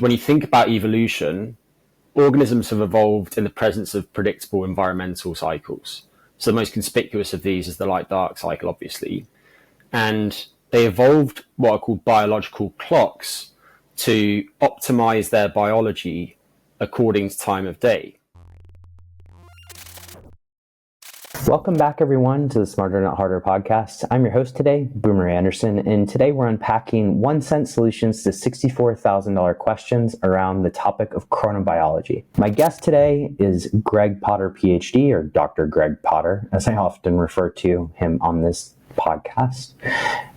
When you think about evolution, organisms have evolved in the presence of predictable environmental cycles. So the most conspicuous of these is the light-dark cycle, obviously. And they evolved what are called biological clocks to optimize their biology according to time of day. Welcome back, everyone, to the Smarter Not Harder podcast. I'm your host today, Boomer Anderson, and today we're unpacking 1-cent solutions to $64,000 questions around the topic of chronobiology. My guest today is Greg Potter, PhD, or Dr. Greg Potter, as I often refer to him on this podcast.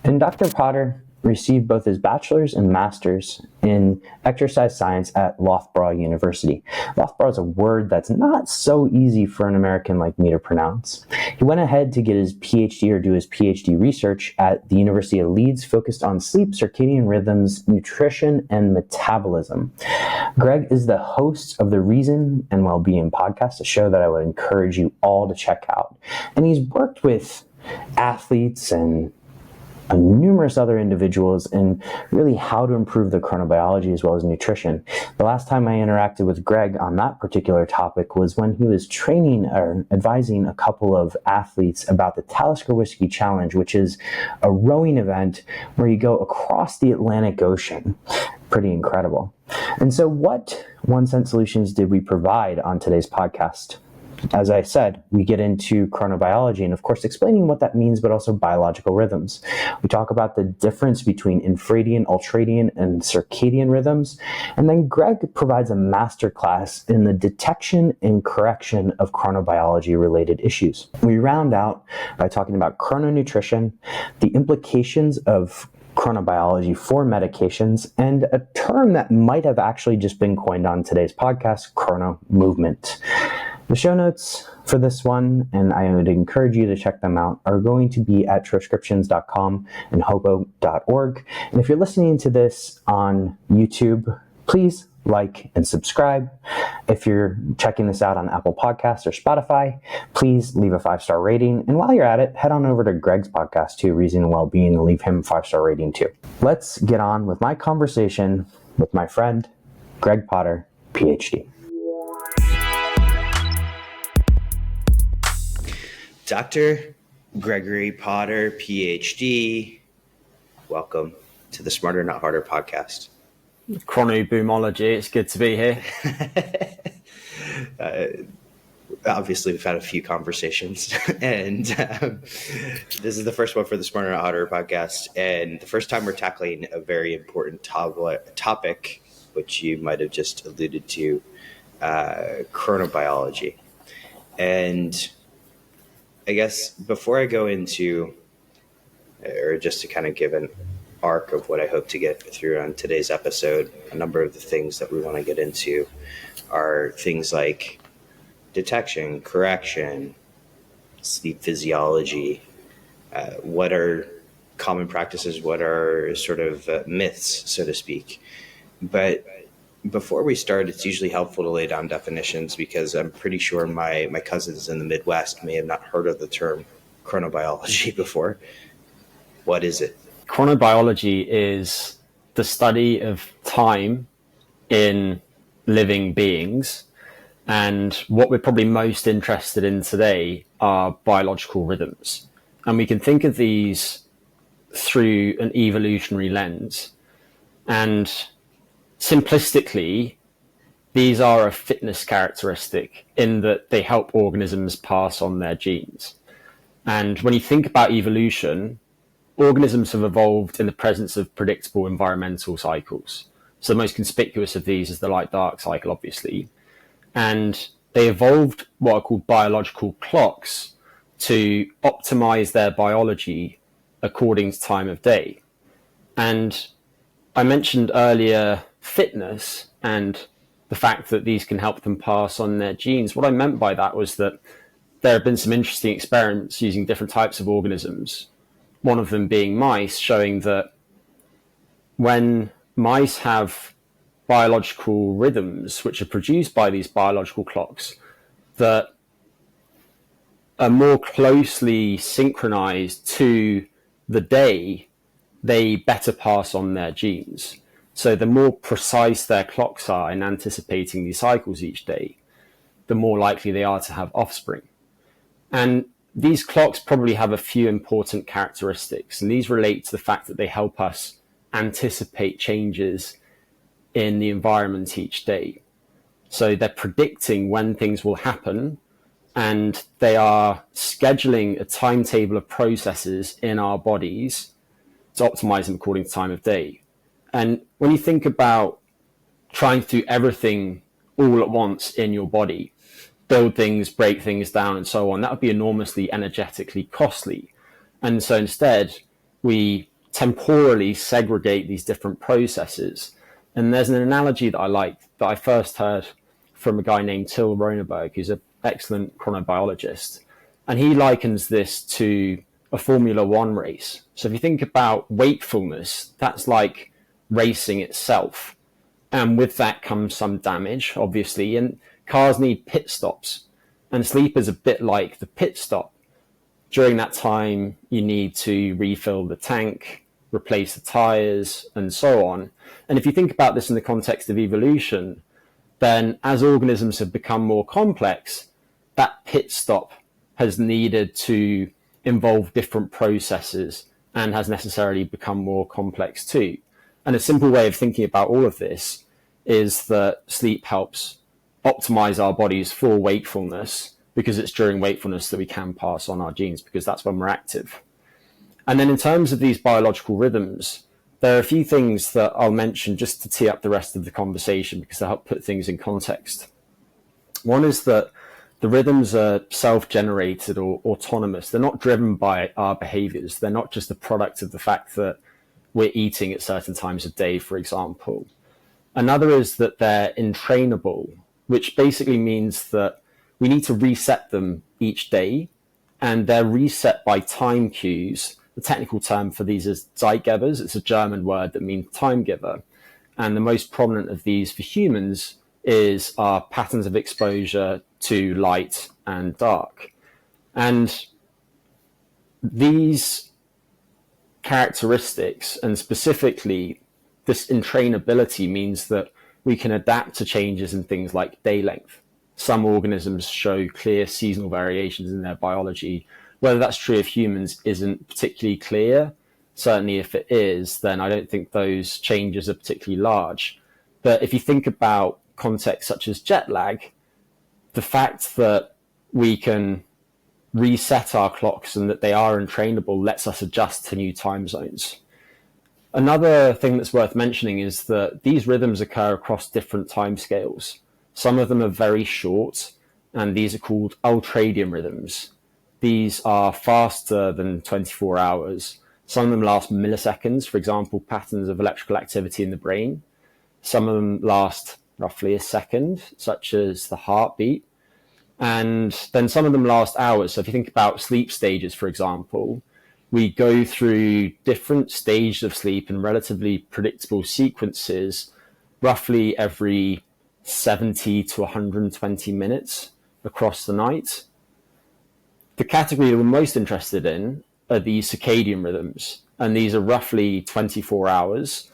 And Dr. Potter received both his bachelor's and master's in exercise science at Loughborough University. Loughborough is a word that's not so easy for an American like me to pronounce. He went ahead to get his PhD or do his PhD research at the University of Leeds, focused on sleep, circadian rhythms, nutrition, and metabolism. Greg is the host of the Reason and Wellbeing podcast, a show that I would encourage you all to check out. And he's worked with athletes and numerous other individuals and really how to improve the chronobiology as well as nutrition. The last time I interacted with Greg on that particular topic was when he was training or advising a couple of athletes about the Talisker Whiskey Challenge, which is a rowing event where you go across the Atlantic Ocean. Pretty incredible. And so what 1-cent solutions did we provide on today's podcast? As I said, we get into chronobiology and, of course, explaining what that means, but also biological rhythms. We talk about the difference between infradian, ultradian, and circadian rhythms. And then Greg provides a masterclass in the detection and correction of chronobiology-related issues. We round out by talking about chrononutrition, the implications of chronobiology for medications, and a term that might have actually just been coined on today's podcast, chrono movement. The show notes for this one, and I would encourage you to check them out, are going to be at transcriptions.com and hobo.org. And if you're listening to this on YouTube, please like and subscribe. If you're checking this out on Apple Podcasts or Spotify, please leave a 5-star rating. And while you're at it, head on over to Greg's podcast too, Reason and Wellbeing, and leave him a 5-star rating too. Let's get on with my conversation with my friend, Greg Potter, PhD. Dr. Gregory Potter, PhD, welcome to the Smarter Not Harder podcast. Chronobiology, it's good to be here. Obviously, we've had a few conversations, and this is the first one for the Smarter Not Harder podcast, and the first time we're tackling a very important topic, which you might have just alluded to, chronobiology. And I guess before I go into, or just to kind of give an arc of what I hope to get through on today's episode, a number of the things that we want to get into are things like detection, correction, sleep physiology, what are common practices, what are sort of myths, so to speak. But before we start, it's usually helpful to lay down definitions because I'm pretty sure my cousins in the Midwest may have not heard of the term chronobiology before. What is it? Chronobiology is the study of time in living beings. And what we're probably most interested in today are biological rhythms. And we can think of these through an evolutionary lens. And simplistically, these are a fitness characteristic in that they help organisms pass on their genes. And when you think about evolution, organisms have evolved in the presence of predictable environmental cycles. So the most conspicuous of these is the light-dark cycle, obviously. And they evolved what are called biological clocks to optimize their biology according to time of day. And I mentioned earlier fitness and the fact that these can help them pass on their genes. What I meant by that was that there have been some interesting experiments using different types of organisms, one of them being mice, showing that when mice have biological rhythms which are produced by these biological clocks that are more closely synchronized to the day, they better pass on their genes. So the more precise their clocks are in anticipating these cycles each day, the more likely they are to have offspring. And these clocks probably have a few important characteristics, and these relate to the fact that they help us anticipate changes in the environment each day. So they're predicting when things will happen, and they are scheduling a timetable of processes in our bodies to optimize them according to time of day. And when you think about trying to do everything all at once in your body, build things, break things down, and so on, that would be enormously energetically costly. And so instead, we temporally segregate these different processes. And there's an analogy that I like that I first heard from a guy named Till Roneberg, who's an excellent chronobiologist. And he likens this to a Formula One race. So if you think about wakefulness, that's like racing itself. And with that comes some damage, obviously. And cars need pit stops, and sleep is a bit like the pit stop. During that time, you need to refill the tank, replace the tires, and so on. And if you think about this in the context of evolution, then as organisms have become more complex, that pit stop has needed to involve different processes and has necessarily become more complex too. And a simple way of thinking about all of this is that sleep helps optimize our bodies for wakefulness, because it's during wakefulness that we can pass on our genes, because that's when we're active. And then in terms of these biological rhythms, there are a few things that I'll mention just to tee up the rest of the conversation, because they help put things in context. One is that the rhythms are self-generated or autonomous. They're not driven by our behaviors. They're not just a product of the fact that we're eating at certain times of day, for example. Another is that they're entrainable, which basically means that we need to reset them each day, and they're reset by time cues. The technical term for these is Zeitgebers. It's a German word that means time giver. And the most prominent of these for humans is our patterns of exposure to light and dark. And these characteristics, and specifically this entrainability, means that we can adapt to changes in things like day length. Some organisms show clear seasonal variations in their biology. Whether that's true of humans isn't particularly clear. Certainly if it is, then I don't think those changes are particularly large. But if you think about contexts such as jet lag, the fact that we can reset our clocks and that they are entrainable lets us adjust to new time zones. Another thing that's worth mentioning is that these rhythms occur across different timescales. Some of them are very short, and these are called ultradian rhythms. These are faster than 24 hours. Some of them last milliseconds, for example, patterns of electrical activity in the brain. Some of them last roughly a second, such as the heartbeat. And then some of them last hours. So if you think about sleep stages, for example, we go through different stages of sleep in relatively predictable sequences, roughly every 70 to 120 minutes across the night. The category that we're most interested in are the circadian rhythms, and these are roughly 24 hours.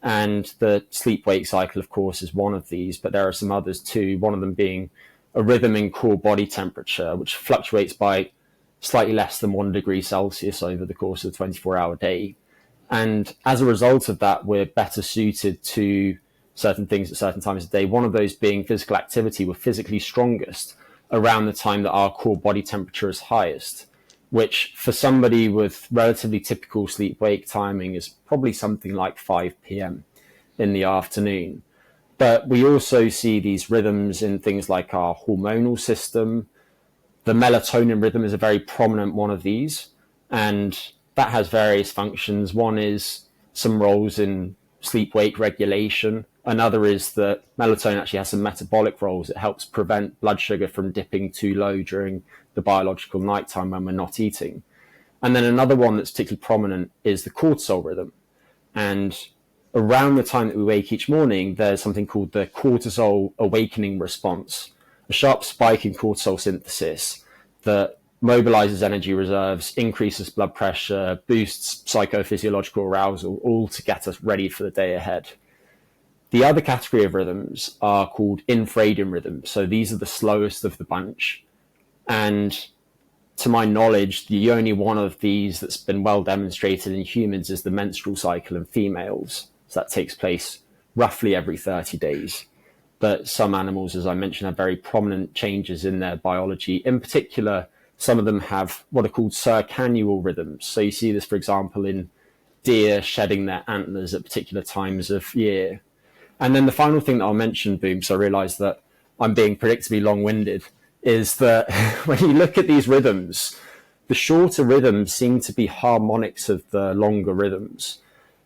And the sleep-wake cycle, of course, is one of these, but there are some others too, one of them being a rhythm in core body temperature, which fluctuates by slightly less than 1 degree Celsius over the course of a 24-hour day. And as a result of that, we're better suited to certain things at certain times of day. One of those being physical activity. We're physically strongest around the time that our core body temperature is highest, which for somebody with relatively typical sleep-wake timing is probably something like 5 p.m. in the afternoon. But we also see these rhythms in things like our hormonal system. The melatonin rhythm is a very prominent one of these, and that has various functions. One is some roles in sleep-wake regulation. Another is that melatonin actually has some metabolic roles. It helps prevent blood sugar from dipping too low during the biological nighttime when we're not eating. And then another one that's particularly prominent is the cortisol rhythm. And around the time that we wake each morning, there's something called the cortisol awakening response, a sharp spike in cortisol synthesis that mobilizes energy reserves, increases blood pressure, boosts psychophysiological arousal, all to get us ready for the day ahead. The other category of rhythms are called infradian rhythms. So these are the slowest of the bunch. And to my knowledge, the only one of these that's been well demonstrated in humans is the menstrual cycle in females. So that takes place roughly every 30 days. But some animals, as I mentioned, have very prominent changes in their biology. In particular, some of them have what are called circannual rhythms. So you see this, for example, in deer shedding their antlers at particular times of year. And then the final thing that I'll mention, Boom, so I realise that I'm being predictably long-winded, is that when you look at these rhythms, the shorter rhythms seem to be harmonics of the longer rhythms.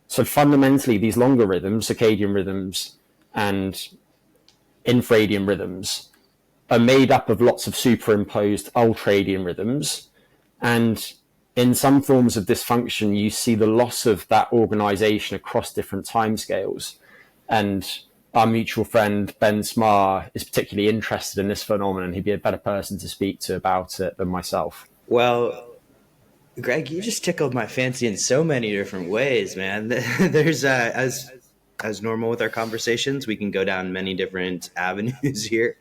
So fundamentally, these longer rhythms, circadian rhythms and infradian rhythms, are made up of lots of superimposed ultradian rhythms. And in some forms of dysfunction, you see the loss of that organization across different timescales. And our mutual friend, Ben Smar, is particularly interested in this phenomenon. He'd be a better person to speak to about it than myself. Well, Greg, you just tickled my fancy in so many different ways, man. There's as normal with our conversations, we can go down many different avenues here.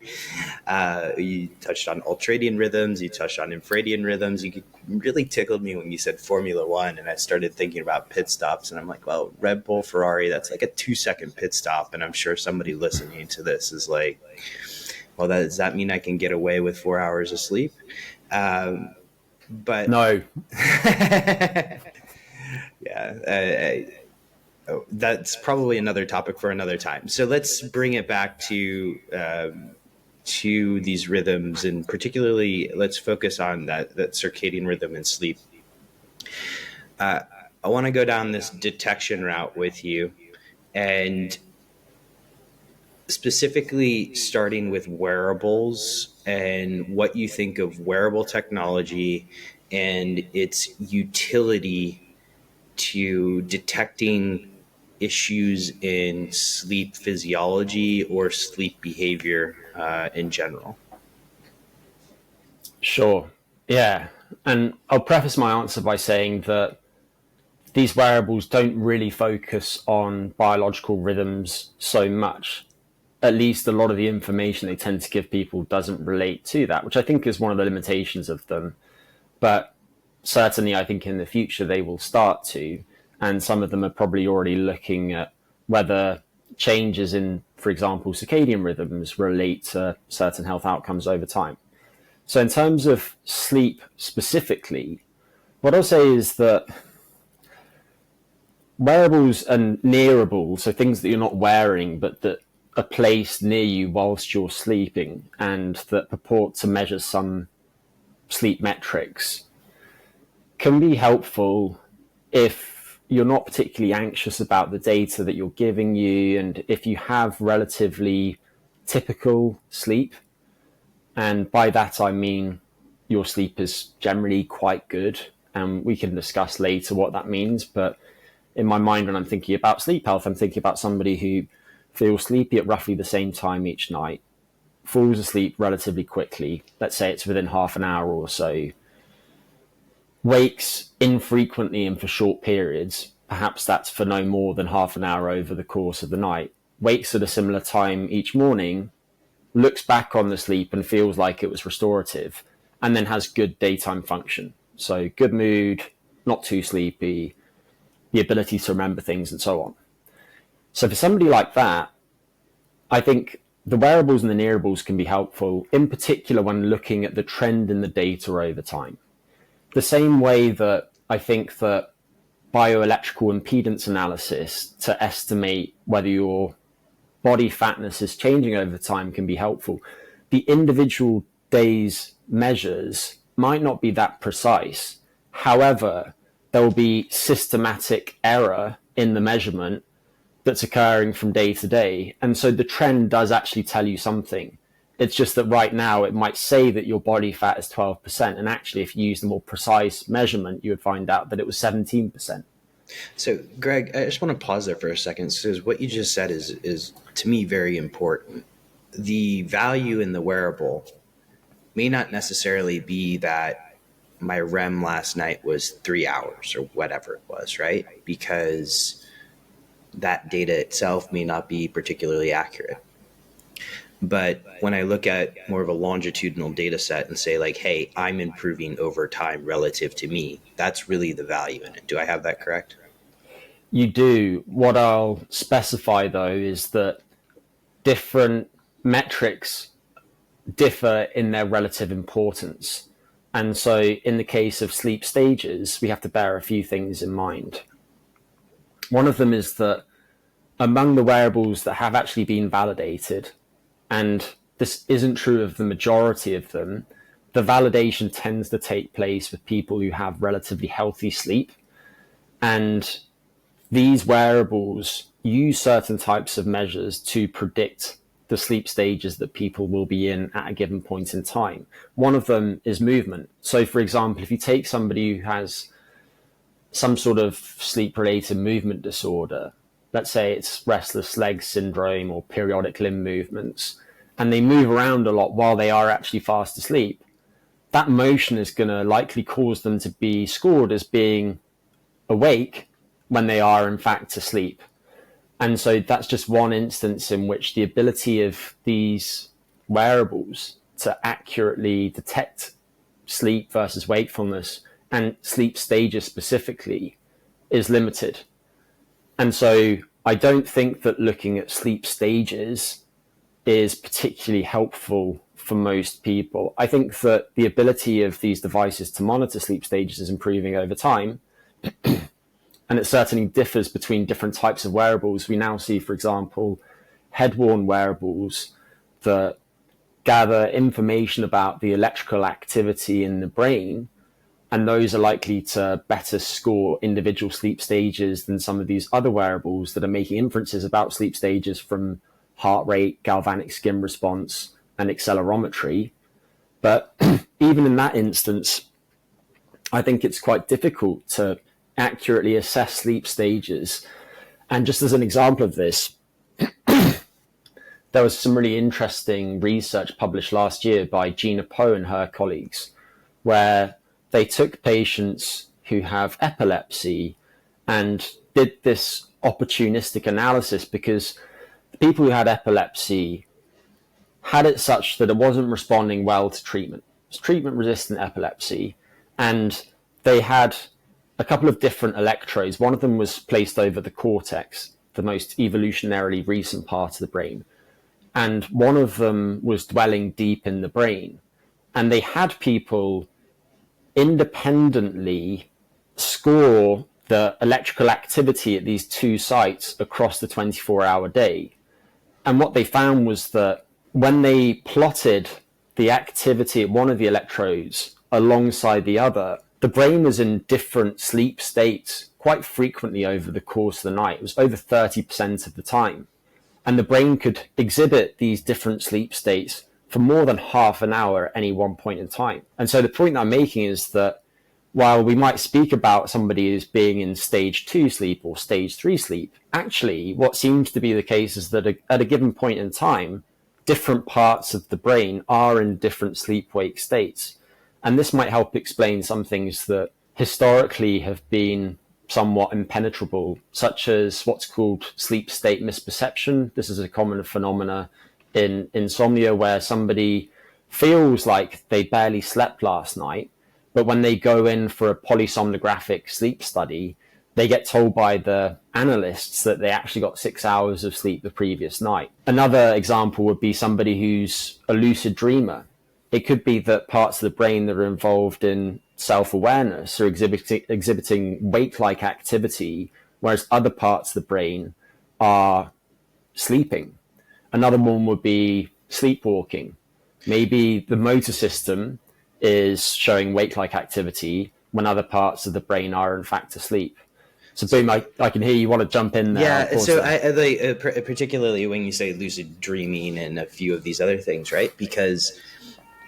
You touched on ultradian rhythms, you touched on infradian rhythms. You really tickled me when you said Formula One, and I started thinking about pit stops, and I'm like, well, Red Bull, Ferrari, that's like a 2-second pit stop, and I'm sure somebody listening to this is like, well, does that mean I can get away with 4 hours of sleep? But no. Yeah, that's probably another topic for another time. So let's bring it back to these rhythms, and particularly let's focus on that circadian rhythm and sleep. I want to go down this detection route with you, and specifically starting with wearables and what you think of wearable technology and its utility to detecting issues in sleep physiology or sleep behavior in general. Sure. Yeah. And I'll preface my answer by saying that these wearables don't really focus on biological rhythms so much. At least a lot of the information they tend to give people doesn't relate to that, which I think is one of the limitations of them. But certainly I think in the future they will start to, and some of them are probably already looking at whether changes in, for example, circadian rhythms relate to certain health outcomes over time. So in terms of sleep specifically, what I'll say is that wearables and nearables, so things that you're not wearing but that are placed near you whilst you're sleeping and that purport to measure some sleep metrics, can be helpful if you're not particularly anxious about the data that you're giving you, and if you have relatively typical sleep. And by that I mean your sleep is generally quite good, and we can discuss later what that means. But in my mind, when I'm thinking about sleep health, I'm thinking about somebody who feels sleepy at roughly the same time each night, falls asleep relatively quickly, let's say it's within half an hour or so, wakes infrequently and for short periods, perhaps that's for no more than half an hour over the course of the night, wakes at a similar time each morning, looks back on the sleep and feels like it was restorative, and then has good daytime function. So good mood, not too sleepy, the ability to remember things, and so on. So for somebody like that, I think the wearables and the nearables can be helpful, in particular when looking at the trend in the data over time. The same way that I think that bioelectrical impedance analysis to estimate whether your body fatness is changing over time can be helpful. The individual day's measures might not be that precise. However, there will be systematic error in the measurement that's occurring from day to day. And so the trend does actually tell you something. It's just that right now it might say that your body fat is 12%. And actually, if you use a more precise measurement, you would find out that it was 17%. So, Greg, I just want to pause there for a second, because what you just said is to me very important. The value in the wearable may not necessarily be that my REM last night was 3 hours or whatever it was, right? Because that data itself may not be particularly accurate. But when I look at more of a longitudinal data set and say like, hey, I'm improving over time relative to me, that's really the value in it. Do I have that correct? You do. What I'll specify, though, is that different metrics differ in their relative importance. And so in the case of sleep stages, we have to bear a few things in mind. One of them is that among the wearables that have actually been validated, and this isn't true of the majority of them, the validation tends to take place with people who have relatively healthy sleep. And these wearables use certain types of measures to predict the sleep stages that people will be in at a given point in time. One of them is movement. So, for example, if you take somebody who has some sort of sleep-related movement disorder, let's say it's restless leg syndrome or periodic limb movements, and they move around a lot while they are actually fast asleep, that motion is going to likely cause them to be scored as being awake when they are in fact asleep. And so that's just one instance in which the ability of these wearables to accurately detect sleep versus wakefulness and sleep stages specifically is limited. And so I don't think that looking at sleep stages is particularly helpful for most people. I think that the ability of these devices to monitor sleep stages is improving over time. And it certainly differs between different types of wearables. We now see, for example, head-worn wearables that gather information about the electrical activity in the brain, and those are likely to better score individual sleep stages than some of these other wearables that are making inferences about sleep stages from heart rate, galvanic skin response, and accelerometry. But even in that instance, I think it's quite difficult to accurately assess sleep stages. And just as an example of this, there was some really interesting research published last year by Gina Poe and her colleagues, where they took patients who have epilepsy and did this opportunistic analysis, because the people who had epilepsy had it such that it wasn't responding well to treatment. It's treatment-resistant epilepsy, and they had a couple of different electrodes. One of them was placed over the cortex, the most evolutionarily recent part of the brain. And one of them was dwelling deep in the brain. And they had people independently score the electrical activity at these two sites across the 24-hour day. And what they found was that when they plotted the activity at one of the electrodes alongside the other, the brain was in different sleep states quite frequently over the course of the night. It was over 30% of the time. And the brain could exhibit these different sleep states for more than half an hour at any one point in time. And so the point that I'm making is that while we might speak about somebody as being in stage 2 sleep or stage 3 sleep, actually what seems to be the case is that at a given point in time, different parts of the brain are in different sleep-wake states. And this might help explain some things that historically have been somewhat impenetrable, such as what's called sleep state misperception. This is a common phenomena in insomnia where somebody feels like they barely slept last night, but when they go in for a polysomnographic sleep study, they get told by the analysts that they actually got 6 hours of sleep the previous night. Another example would be somebody who's a lucid dreamer. It could be that parts of the brain that are involved in self-awareness are exhibiting wake-like activity, whereas other parts of the brain are sleeping. Another one would be sleepwalking. Maybe the motor system is showing wake-like activity when other parts of the brain are in fact asleep. So Boom, I can hear you want to jump in there. Yeah, so I like, particularly when you say lucid dreaming and a few of these other things, right? Because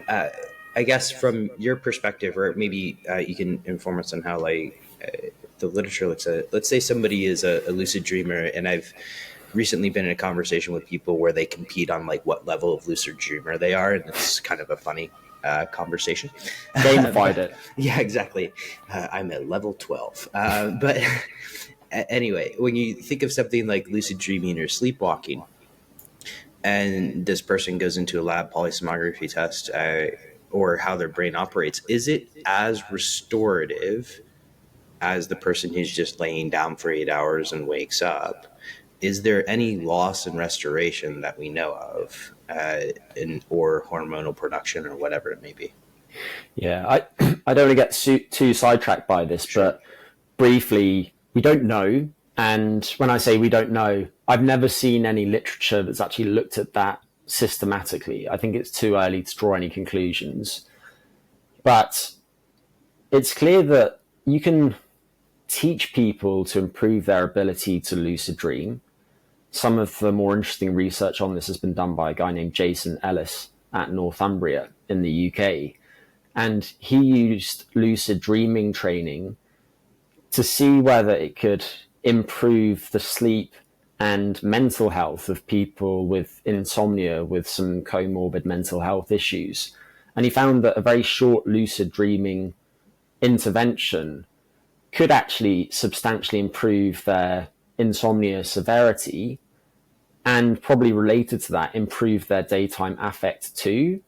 I guess from your perspective, or maybe you can inform us on how the literature looks at it. Let's say somebody is a lucid dreamer, and I've recently been in a conversation with people where they compete on like what level of lucid dreamer they are, and it's kind of a funny conversation. Gamified it. Yeah, exactly. I'm at level 12. But Anyway, when you think of something like lucid dreaming or sleepwalking, and this person goes into a lab polysomnography test, or how their brain operates, is it as restorative as the person who's just laying down for 8 hours and wakes up? Is there any loss in restoration that we know of, or hormonal production or whatever it may be? Yeah, I don't want to get too sidetracked by this, Sure. but briefly, we don't know. And when I say we don't know, I've never seen any literature that's actually looked at that systematically. I think it's too early to draw any conclusions. But it's clear that you can teach people to improve their ability to lucid dream. Some of the more interesting research on this has been done by a guy named Jason Ellis at Northumbria in the UK. And he used lucid dreaming training to see whether it could improve the sleep and mental health of people with insomnia, with some comorbid mental health issues. And he found that a very short lucid dreaming intervention could actually substantially improve their insomnia severity, and probably related to that, improve their daytime affect too.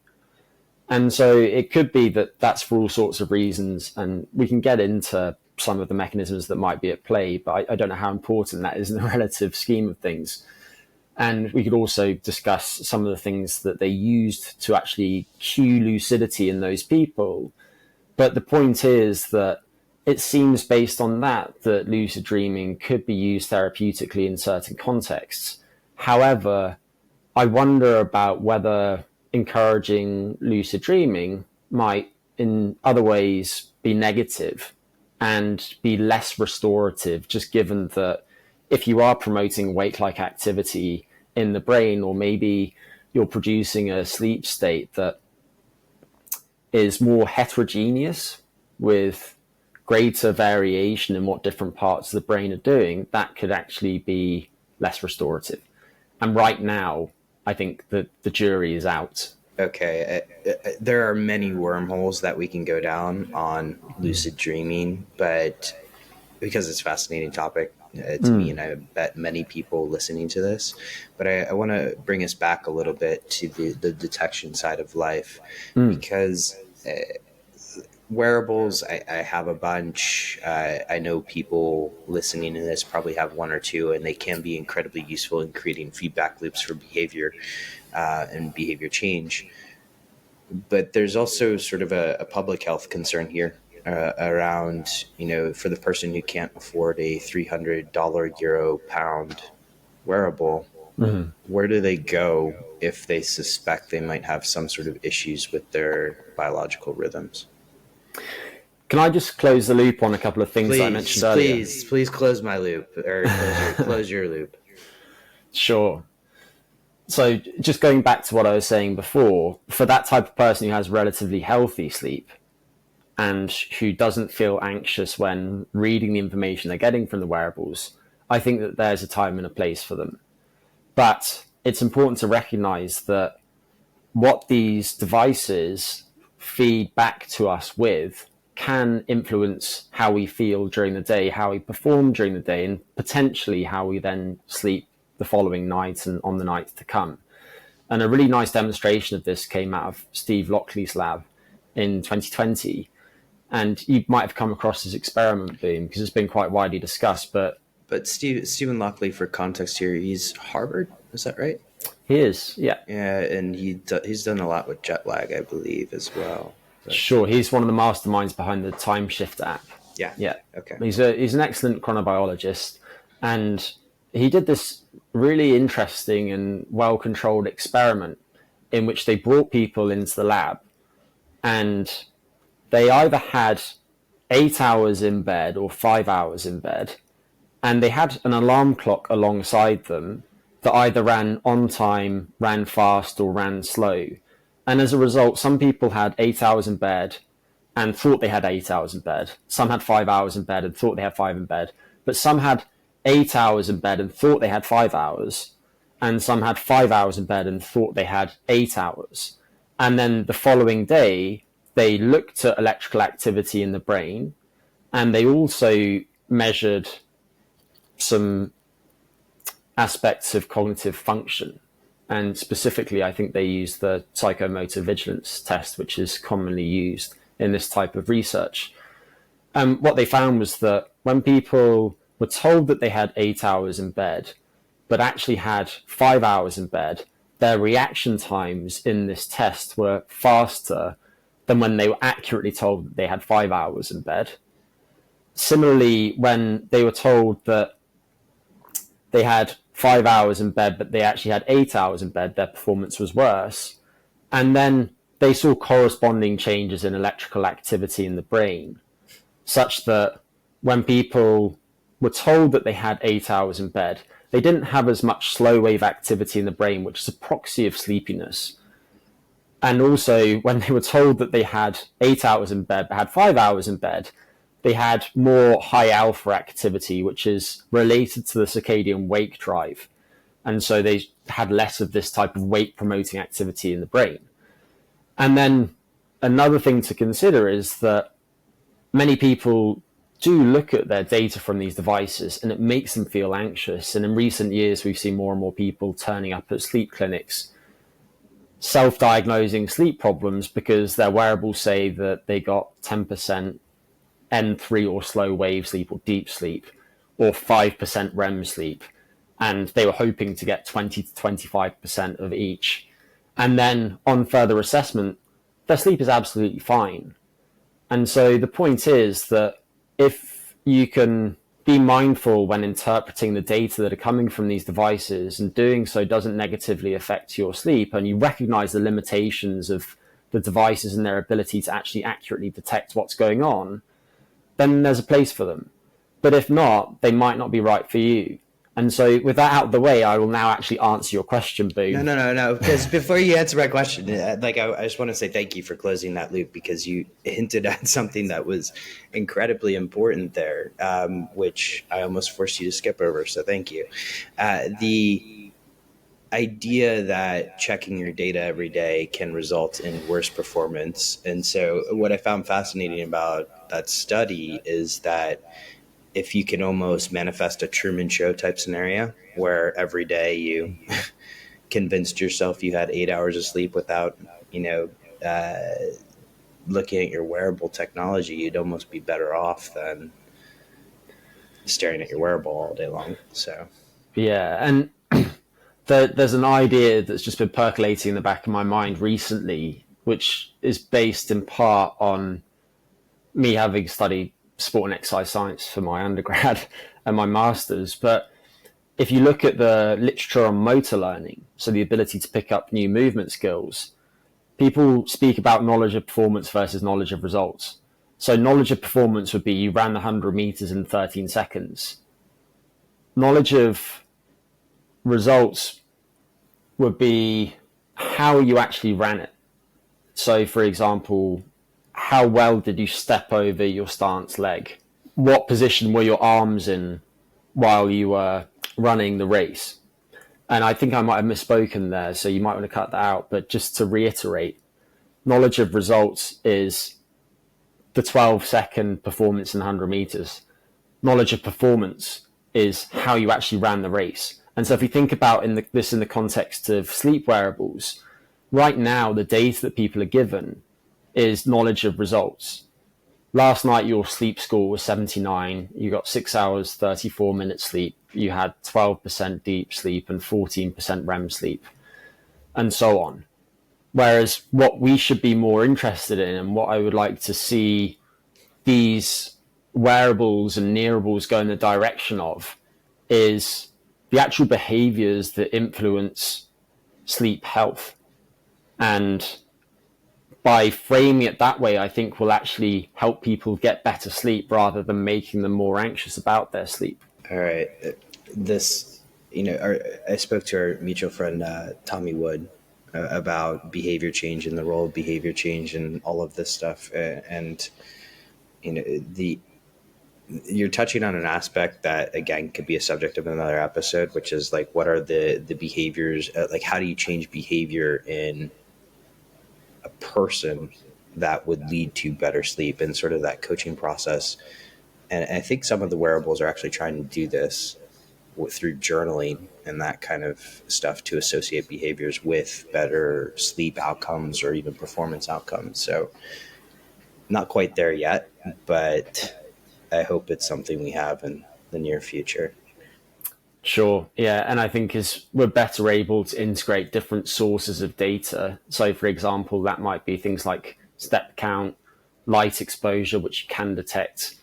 And so it could be that that's for all sorts of reasons, and we can get into some of the mechanisms that might be at play, but I don't know how important that is in the relative scheme of things. And we could also discuss some of the things that they used to actually cue lucidity in those people. But the point is that it seems based on that lucid dreaming could be used therapeutically in certain contexts. However, I wonder about whether encouraging lucid dreaming might in other ways be negative and be less restorative, just given that if you are promoting wake-like activity in the brain, or maybe you're producing a sleep state that is more heterogeneous with greater variation in what different parts of the brain are doing, that could actually be less restorative. And right now, I think that the jury is out. Okay, there are many wormholes that we can go down on lucid dreaming, but because it's a fascinating topic to me, and I bet many people listening to this, but I want to bring us back a little bit to the detection side of life, because wearables, I have a bunch. I know people listening to this probably have one or two, and they can be incredibly useful in creating feedback loops for behavior and behavior change. But there's also sort of a public health concern here around, for the person who can't afford a $300 euro pound wearable, where do they go if they suspect they might have some sort of issues with their biological rhythms? Can I just close the loop on a couple of things that I mentioned earlier? Please close my loop, or close your loop. Sure. So just going back to what I was saying before, for that type of person who has relatively healthy sleep and who doesn't feel anxious when reading the information they're getting from the wearables, I think that there's a time and a place for them. But it's important to recognize that what these devices feed back to us with can influence how we feel during the day, how we perform during the day, and potentially how we then sleep the following night and on the nights to come. And a really nice demonstration of this came out of Steve Lockley's lab in 2020. And you might have come across this experiment, Boom, because it's been quite widely discussed. But Stephen Lockley, for context here, he's Harvard, is that right? He is, yeah. Yeah, and he's done a lot with jet lag, I believe, as well. But sure, he's one of the masterminds behind the Time Shift app. Yeah. Okay. He's an excellent chronobiologist, and he did this really interesting and well-controlled experiment in which they brought people into the lab, and they either had 8 hours in bed or 5 hours in bed, and they had an alarm clock alongside them that either ran on time, ran fast, or ran slow. And as a result, some people had 8 hours in bed and thought they had 8 hours in bed. Some had 5 hours in bed and thought they had 5 in bed. But some had 8 hours in bed and thought they had 5 hours. And some had 5 hours in bed and thought they had 8 hours. And then the following day, they looked at electrical activity in the brain, and they also measured some aspects of cognitive function. And specifically, I think they use the psychomotor vigilance test, which is commonly used in this type of research. What they found was that when people were told that they had 8 hours in bed, but actually had 5 hours in bed, their reaction times in this test were faster than when they were accurately told that they had 5 hours in bed. Similarly, when they were told that they had 5 hours in bed, but they actually had 8 hours in bed, their performance was worse. And then they saw corresponding changes in electrical activity in the brain, such that when people were told that they had 8 hours in bed, they didn't have as much slow wave activity in the brain, which is a proxy of sleepiness. And also, when they were told that they had 8 hours in bed, but had 5 hours in bed, they had more high alpha activity, which is related to the circadian wake drive. And so they had less of this type of wake promoting activity in the brain. And then another thing to consider is that many people do look at their data from these devices and it makes them feel anxious. And in recent years, we've seen more and more people turning up at sleep clinics, self-diagnosing sleep problems because their wearables say that they got 10% N3 or slow wave sleep or deep sleep, or 5% REM sleep. And they were hoping to get 20 to 25% of each. And then on further assessment, their sleep is absolutely fine. And so the point is that if you can be mindful when interpreting the data that are coming from these devices, and doing so doesn't negatively affect your sleep, and you recognize the limitations of the devices and their ability to actually accurately detect what's going on, then there's a place for them. But if not, they might not be right for you. And so with that out of the way, I will now actually answer your question, Boo. No. Because before you answer my question, I just want to say thank you for closing that loop, because you hinted at something that was incredibly important there, which I almost forced you to skip over. So thank you. The idea that checking your data every day can result in worse performance. And so what I found fascinating about that study is that if you can almost manifest a Truman Show type scenario where every day you convinced yourself you had 8 hours of sleep without, looking at your wearable technology, you'd almost be better off than staring at your wearable all day long. So, yeah. And there's an idea that's just been percolating in the back of my mind recently, which is based in part on me having studied sport and exercise science for my undergrad and my master's. But if you look at the literature on motor learning, so the ability to pick up new movement skills, people speak about knowledge of performance versus knowledge of results. So knowledge of performance would be you ran 100 meters in 13 seconds. Knowledge of results would be how you actually ran it. So, for example, how well did you step over your stance leg? What position were your arms in while you were running the race? And I think I might have misspoken there, so you might want to cut that out. But just to reiterate, knowledge of results is the 12-second performance in 100 meters. Knowledge of performance is how you actually ran the race. And so if we think about this in the context of sleep wearables, right now the data that people are given is knowledge of results. Last night your sleep score was 79. You got 6 hours, 34 minutes sleep. You had 12% deep sleep and 14% REM sleep, and so on. Whereas what we should be more interested in, and what I would like to see these wearables and nearables go in the direction of, is the actual behaviors that influence sleep health. And by framing it that way, I think will actually help people get better sleep rather than making them more anxious about their sleep. All right. I spoke to our mutual friend, Tommy Wood, about behavior change and the role of behavior change and all of this stuff. You're touching on an aspect that, again, could be a subject of another episode, which is like, what are the behaviors, like how do you change behavior in a person that would lead to better sleep, and sort of that coaching process. And I think some of the wearables are actually trying to do this. through journaling and that kind of stuff to associate behaviors with better sleep outcomes or even performance outcomes. So not quite there yet, but I hope it's something we have in the near future. Sure. Yeah. And I think as we're better able to integrate different sources of data. So, for example, that might be things like step count, light exposure, which you can detect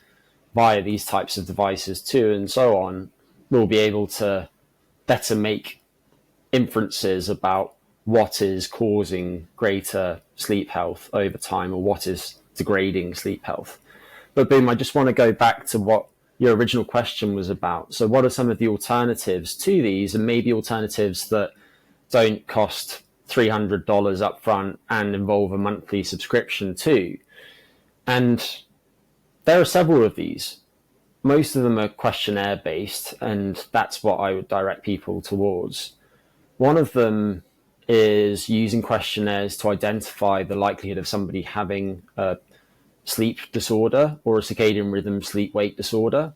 via these types of devices too, and so on. We'll be able to better make inferences about what is causing greater sleep health over time or what is degrading sleep health. But Boom, I just want to go back to what your original question was about. So what are some of the alternatives to these, and maybe alternatives that don't cost $300 upfront and involve a monthly subscription too? And there are several of these. Most of them are questionnaire based, and that's what I would direct people towards. One of them is using questionnaires to identify the likelihood of somebody having a sleep disorder or a circadian rhythm sleep-wake disorder.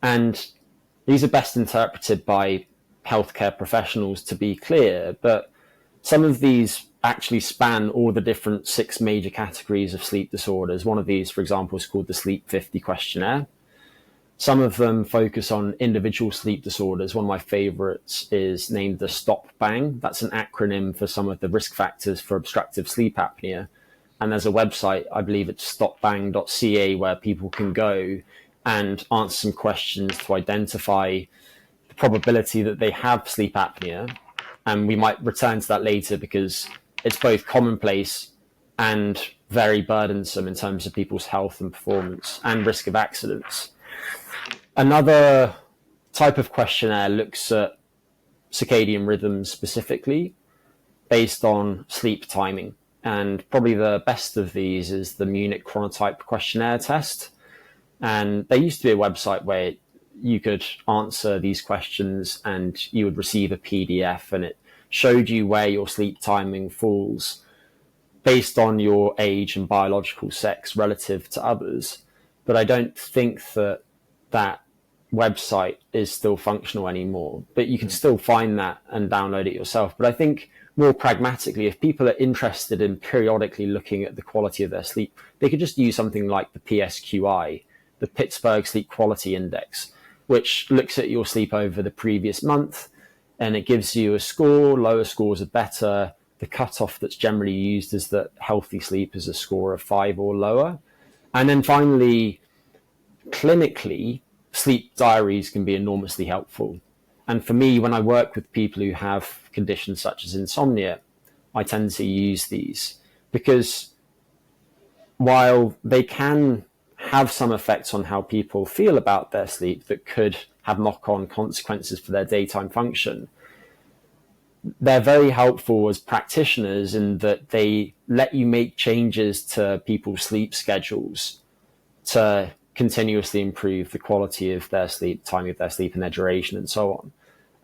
And these are best interpreted by healthcare professionals, to be clear, but some of these actually span all the different 6 major categories of sleep disorders. One of these, for example, is called the Sleep 50 questionnaire. Some of them focus on individual sleep disorders. One of my favorites is named the Stop Bang. That's an acronym for some of the risk factors for obstructive sleep apnea. And there's a website, I believe it's stopbang.ca, where people can go and answer some questions to identify the probability that they have sleep apnea. And we might return to that later because it's both commonplace and very burdensome in terms of people's health and performance and risk of accidents. Another type of questionnaire looks at circadian rhythms specifically based on sleep timing. And probably the best of these is the Munich Chronotype questionnaire test. And there used to be a website where you could answer these questions and you would receive a PDF, and it showed you where your sleep timing falls based on your age and biological sex relative to others. But I don't think that that website is still functional anymore, but you can still find that and download it yourself. But I think more pragmatically, if people are interested in periodically looking at the quality of their sleep, they could just use something like the PSQI, the Pittsburgh Sleep Quality Index, which looks at your sleep over the previous month, and it gives you a score. Lower scores are better. The cutoff that's generally used is that healthy sleep is a score of 5 or lower. And then finally, clinically, sleep diaries can be enormously helpful. And for me, when I work with people who have conditions such as insomnia, I tend to use these because while they can have some effects on how people feel about their sleep that could have knock-on consequences for their daytime function, they're very helpful as practitioners in that they let you make changes to people's sleep schedules to continuously improve the quality of their sleep, timing of their sleep, and their duration, and so on.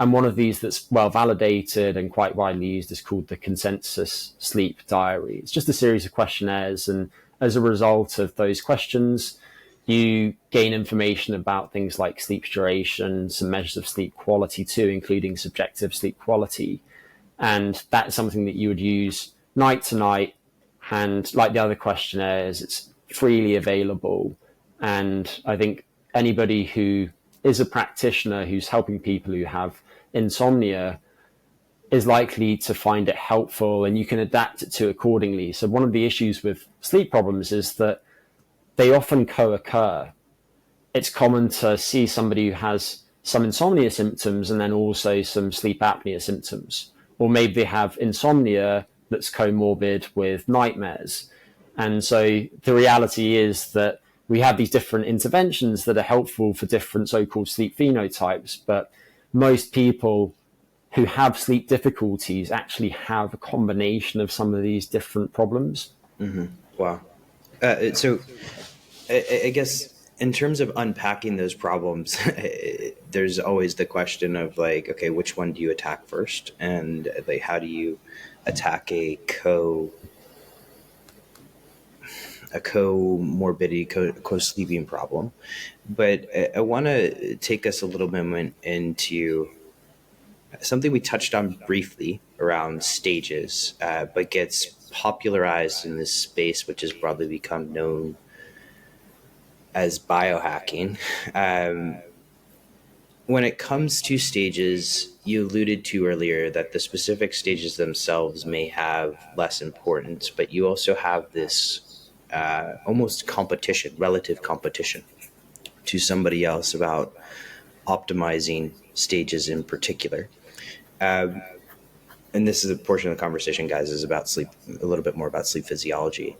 And one of these that's well validated and quite widely used is called the Consensus Sleep Diary. It's just a series of questionnaires, and as a result of those questions, you gain information about things like sleep duration, some measures of sleep quality too, including subjective sleep quality. And that's something that you would use night to night. And like the other questionnaires, it's freely available. And I think anybody who is a practitioner who's helping people who have insomnia is likely to find it helpful, and you can adapt it to accordingly. So one of the issues with sleep problems is that they often co-occur. It's common to see somebody who has some insomnia symptoms and then also some sleep apnea symptoms, or maybe they have insomnia that's comorbid with nightmares. And so the reality is that we have these different interventions that are helpful for different so-called sleep phenotypes, but most people who have sleep difficulties actually have a combination of some of these different problems. Mm-hmm. Wow. So I guess in terms of unpacking those problems, there's always the question of like, okay, which one do you attack first? And like, how do you attack a a comorbidity, co-sleeping problem. But I want to take us a little moment into something we touched on briefly around stages, but gets popularized in this space, which has broadly become known as biohacking. When it comes to stages, you alluded to earlier that the specific stages themselves may have less importance, but you also have this almost competition, relative competition to somebody else about optimizing stages in particular. And this is a portion of the conversation, guys, is about sleep, a little bit more about sleep physiology.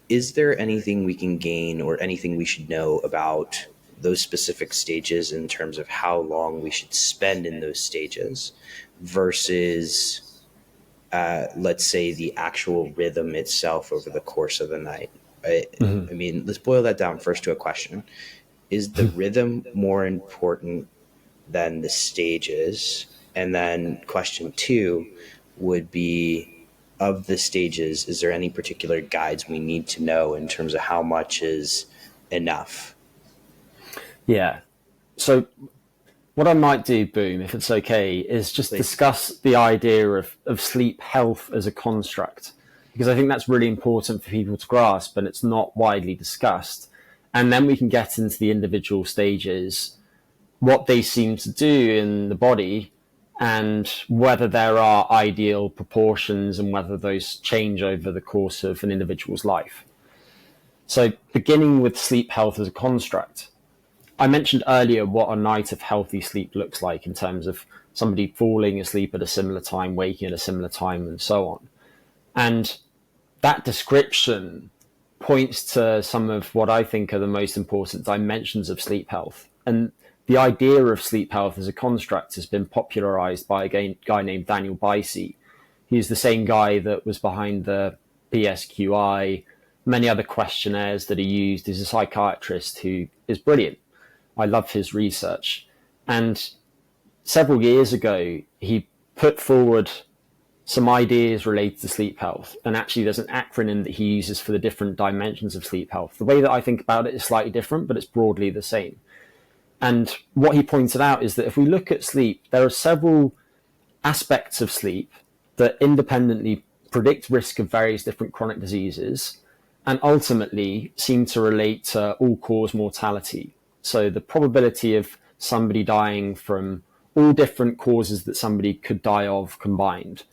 Is there anything we can gain or anything we should know about those specific stages in terms of how long we should spend in those stages versus, let's say, the actual rhythm itself over the course of the night? I mean, let's boil that down first to a question. Is the rhythm more important than the stages? And then question 2 would be, of the stages, is there any particular guides we need to know in terms of how much is enough? Yeah. So what I might do, Boom, if it's okay, is just discuss the idea of sleep health as a construct, because I think that's really important for people to grasp, and it's not widely discussed. And then we can get into the individual stages, what they seem to do in the body, and whether there are ideal proportions and whether those change over the course of an individual's life. So beginning with sleep health as a construct, I mentioned earlier what a night of healthy sleep looks like in terms of somebody falling asleep at a similar time, waking at a similar time, and so on. And that description points to some of what I think are the most important dimensions of sleep health. And the idea of sleep health as a construct has been popularized by a guy named Daniel Bicey. He's the same guy that was behind the PSQI, many other questionnaires that are used. He's a psychiatrist who is brilliant. I love his research. And several years ago, he put forward some ideas related to sleep health. And actually, there's an acronym that he uses for the different dimensions of sleep health. The way that I think about it is slightly different, but it's broadly the same. And what he pointed out is that if we look at sleep, there are several aspects of sleep that independently predict risk of various different chronic diseases and ultimately seem to relate to all-cause mortality. So the probability of somebody dying from all different causes that somebody could die of combined.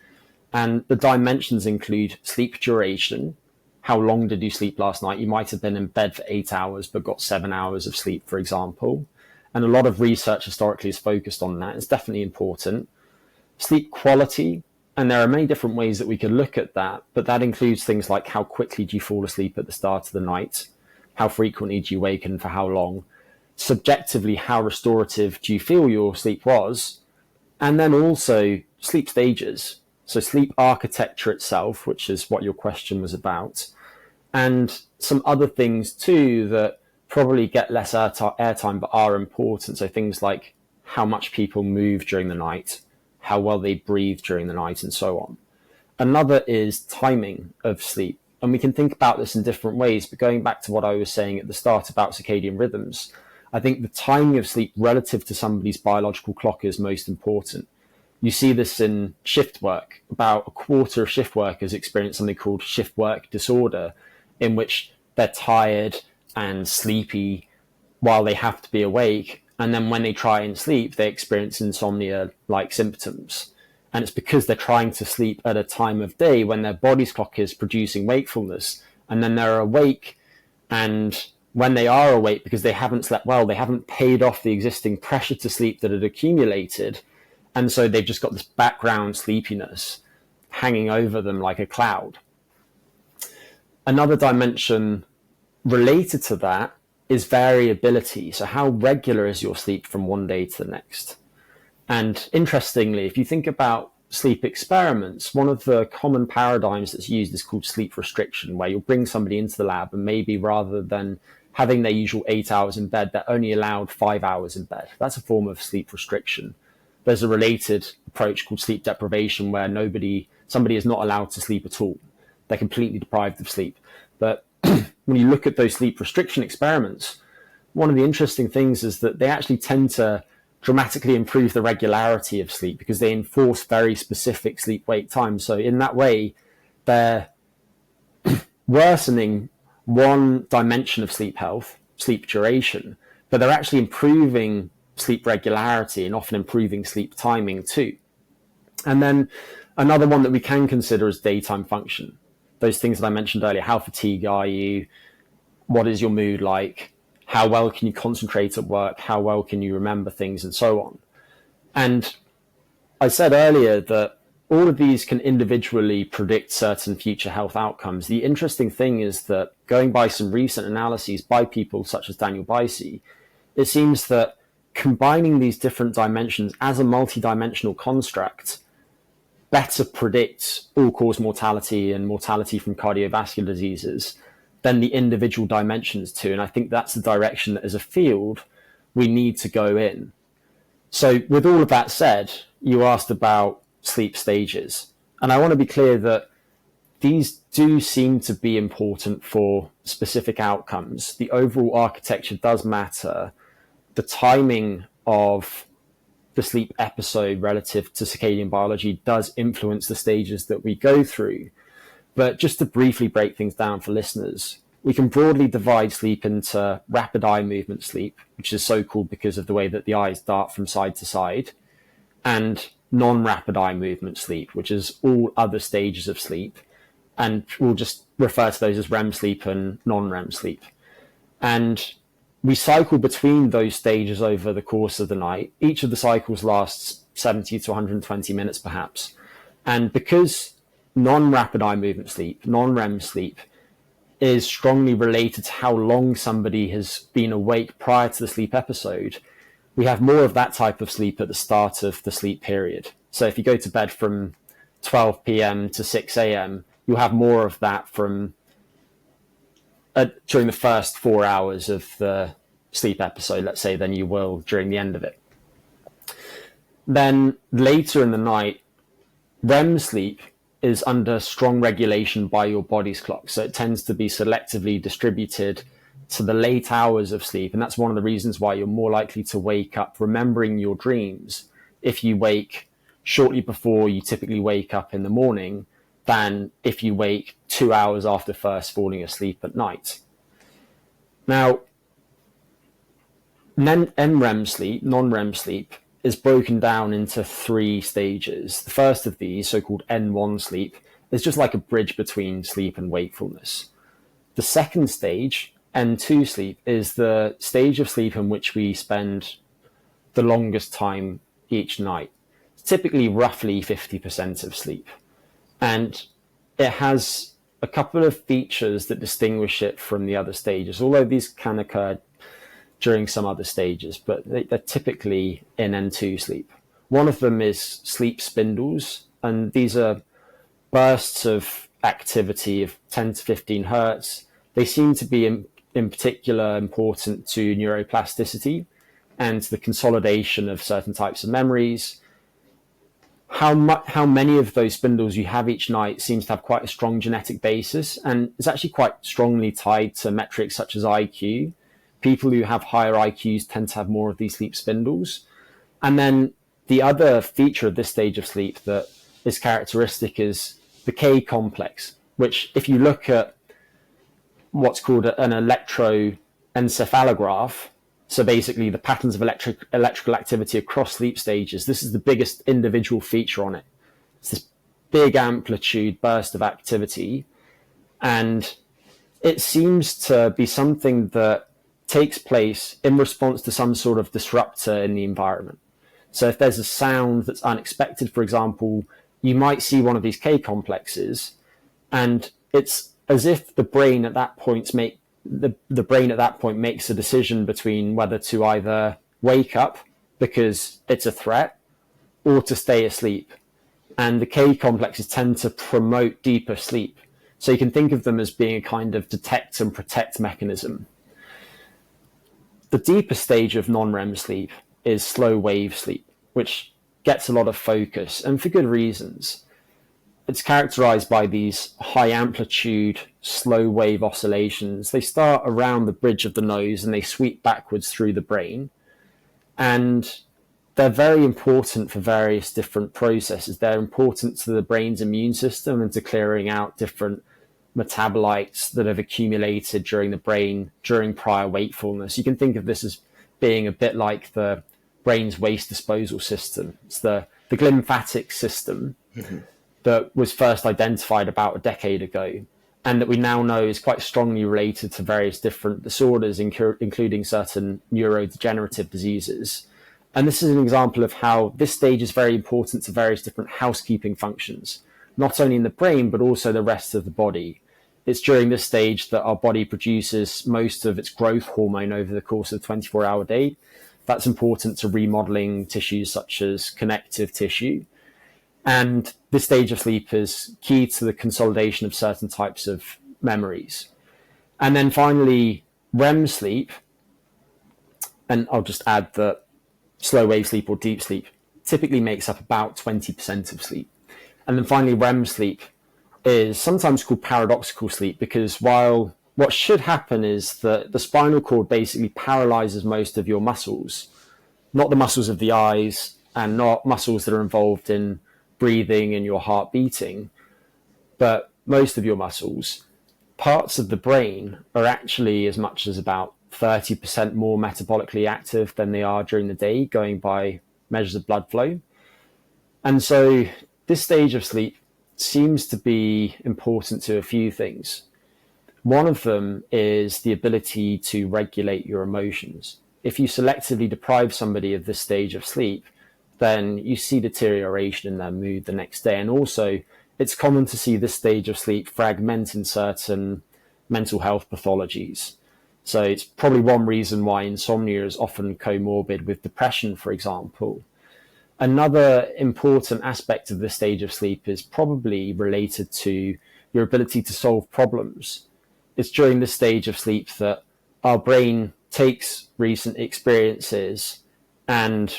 And the dimensions include sleep duration. How long did you sleep last night? You might have been in bed for 8 hours, but got 7 hours of sleep, for example. And a lot of research historically is focused on that. It's definitely important. Sleep quality, and there are many different ways that we could look at that, but that includes things like how quickly do you fall asleep at the start of the night? How frequently do you wake and for how long? Subjectively, how restorative do you feel your sleep was? And then also sleep stages. So sleep architecture itself, which is what your question was about, and some other things too that probably get less airtime but are important. So things like how much people move during the night, how well they breathe during the night, and so on. Another is timing of sleep. And we can think about this in different ways, but going back to what I was saying at the start about circadian rhythms, I think the timing of sleep relative to somebody's biological clock is most important. You see this in shift work. About a quarter of shift workers experience something called shift work disorder, in which they're tired and sleepy while they have to be awake. And then when they try and sleep, they experience insomnia-like symptoms. And it's because they're trying to sleep at a time of day when their body's clock is producing wakefulness. And then they're awake, and when they are awake, because they haven't slept well, they haven't paid off the existing pressure to sleep that had accumulated. And so they've just got this background sleepiness hanging over them like a cloud. Another dimension related to that is variability. So how regular is your sleep from one day to the next? And interestingly, if you think about sleep experiments, one of the common paradigms that's used is called sleep restriction, where you'll bring somebody into the lab and maybe rather than having their usual 8 hours in bed, they're only allowed 5 hours in bed. That's a form of sleep restriction. There's a related approach called sleep deprivation, where somebody is not allowed to sleep at all. They're completely deprived of sleep. But when you look at those sleep restriction experiments, one of the interesting things is that they actually tend to dramatically improve the regularity of sleep because they enforce very specific sleep-wake times. So in that way, they're worsening one dimension of sleep health, sleep duration, but they're actually improving sleep regularity and often improving sleep timing too. And then another one that we can consider is daytime function. Those things that I mentioned earlier, how fatigued are you? What is your mood like? How well can you concentrate at work? How well can you remember things, and so on? And I said earlier that all of these can individually predict certain future health outcomes. The interesting thing is that going by some recent analyses by people such as Daniel Bicey, it seems that combining these different dimensions as a multidimensional construct better predicts all-cause mortality and mortality from cardiovascular diseases than the individual dimensions too. And I think that's the direction that as a field we need to go in. So with all of that said, you asked about sleep stages. And I want to be clear that these do seem to be important for specific outcomes. The overall architecture does matter. The timing of the sleep episode relative to circadian biology does influence the stages that we go through. But just to briefly break things down for listeners, we can broadly divide sleep into rapid eye movement sleep, which is so called because of the way that the eyes dart from side to side, and non-rapid eye movement sleep, which is all other stages of sleep. And we'll just refer to those as REM sleep and non-REM sleep. And we cycle between those stages over the course of the night. Each of the cycles lasts 70 to 120 minutes perhaps. And because non-rapid eye movement sleep, non-REM sleep, is strongly related to how long somebody has been awake prior to the sleep episode, we have more of that type of sleep at the start of the sleep period. So if you go to bed from 12 p.m. to 6 a.m., you'll have more of that from during the first 4 hours of the sleep episode, let's say, than you will during the end of it. Then later in the night, REM sleep is under strong regulation by your body's clock. So it tends to be selectively distributed to the late hours of sleep. And that's one of the reasons why you're more likely to wake up remembering your dreams if you wake shortly before you typically wake up in the morning than if you wake 2 hours after first falling asleep at night. Now, NREM sleep, non-REM sleep, is broken down into 3 stages. The first of these, so-called N1 sleep, is just like a bridge between sleep and wakefulness. The second stage, N2 sleep, is the stage of sleep in which we spend the longest time each night. It's typically roughly 50% of sleep. And it has a couple of features that distinguish it from the other stages, although these can occur during some other stages, but they're typically in N2 sleep. One of them is sleep spindles, and these are bursts of activity of 10 to 15 hertz. They seem to be in particular important to neuroplasticity and the consolidation of certain types of memories. How many of those spindles you have each night seems to have quite a strong genetic basis, and is actually quite strongly tied to metrics such as IQ. People who have higher IQs tend to have more of these sleep spindles. And then the other feature of this stage of sleep that is characteristic is the K complex, which if you look at what's called an electroencephalograph, so basically the patterns of electrical activity across sleep stages, this is the biggest individual feature on it. It's this big amplitude burst of activity. And it seems to be something that takes place in response to some sort of disruptor in the environment. So if there's a sound that's unexpected, for example, you might see one of these K complexes, and it's as if the brain at that point makes a decision between whether to either wake up because it's a threat or to stay asleep. And the K complexes tend to promote deeper sleep. So you can think of them as being a kind of detect and protect mechanism. The deeper stage of non-REM sleep is slow wave sleep, which gets a lot of focus, and for good reasons. it's characterized by these high amplitude, slow wave oscillations. They start around the bridge of the nose and they sweep backwards through the brain. And they're very important for various different processes. They're important to the brain's immune system and to clearing out different metabolites that have accumulated during the brain during prior wakefulness. You can think of this as being a bit like the brain's waste disposal system. It's the glymphatic system that was first identified about a decade ago, and that we now know is quite strongly related to various different disorders, including certain neurodegenerative diseases. And this is an example of how this stage is very important to various different housekeeping functions, not only in the brain, but also the rest of the body. It's during this stage that our body produces most of its growth hormone over the course of the 24-hour day. That's important to remodeling tissues such as connective tissue. And this stage of sleep is key to the consolidation of certain types of memories. And then finally, REM sleep, and I'll just add that slow wave sleep or deep sleep typically makes up about 20% of sleep. And then finally, REM sleep is sometimes called paradoxical sleep, because while what should happen is that the spinal cord basically paralyzes most of your muscles, not the muscles of the eyes and not muscles that are involved in breathing and your heart beating, but most of your muscles. Parts of the brain are actually as much as about 30% more metabolically active than they are during the day, going by measures of blood flow. And so this stage of sleep seems to be important to a few things. One of them is the ability to regulate your emotions. If you selectively deprive somebody of this stage of sleep, then you see deterioration in their mood the next day. And also, it's common to see this stage of sleep fragment in certain mental health pathologies. So it's probably one reason why insomnia is often comorbid with depression, for example. Another important aspect of this stage of sleep is probably related to your ability to solve problems. It's during this stage of sleep that our brain takes recent experiences and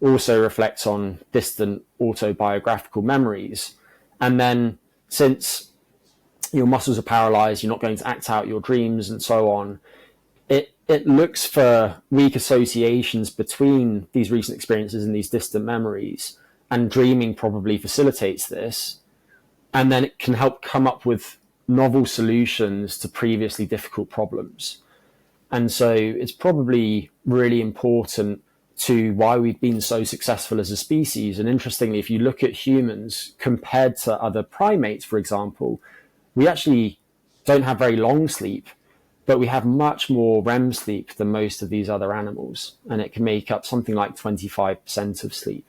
also reflects on distant autobiographical memories. And then, since your muscles are paralyzed, you're not going to act out your dreams and so on, it looks for weak associations between these recent experiences and these distant memories, and dreaming probably facilitates this. And then it can help come up with novel solutions to previously difficult problems. And so it's probably really important to why we've been so successful as a species. And interestingly, if you look at humans compared to other primates, for example, we actually don't have very long sleep, but we have much more REM sleep than most of these other animals. And it can make up something like 25% of sleep.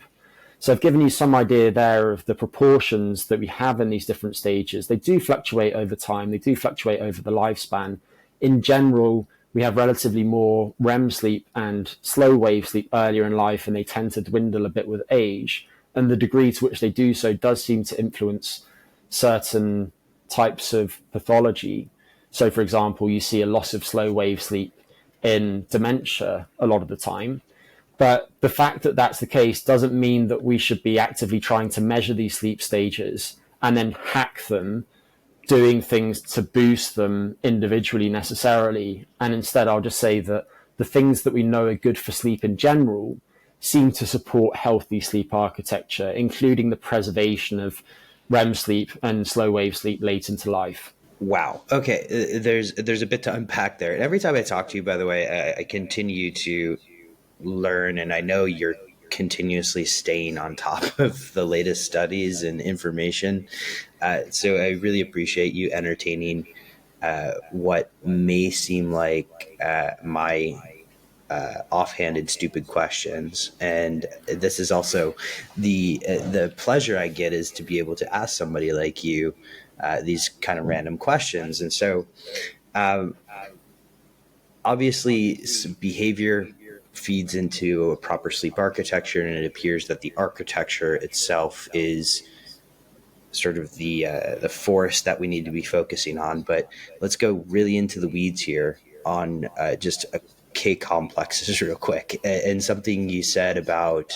So I've given you some idea there of the proportions that we have in these different stages. They do fluctuate over time. They do fluctuate over the lifespan. In general, we have relatively more REM sleep and slow wave sleep earlier in life, and they tend to dwindle a bit with age. And the degree to which they do so does seem to influence certain types of pathology. So, for example, you see a loss of slow wave sleep in dementia a lot of the time. But the fact that that's the case doesn't mean that we should be actively trying to measure these sleep stages and then hack them, doing things to boost them individually necessarily. And instead, I'll just say that the things that we know are good for sleep in general seem to support healthy sleep architecture, including the preservation of REM sleep and slow wave sleep late into life. Wow. Okay. There's a bit to unpack there. And every time I talk to you, by the way, I continue to learn, and I know you're continuously staying on top of the latest studies and information. So I really appreciate you entertaining what may seem like my offhanded, stupid questions. And this is also the pleasure I get is to be able to ask somebody like you these kind of random questions. And so obviously behavior feeds into a proper sleep architecture, and it appears that the architecture itself is sort of the forest that we need to be focusing on. But let's go really into the weeds here on just K complexes real quick. And something you said about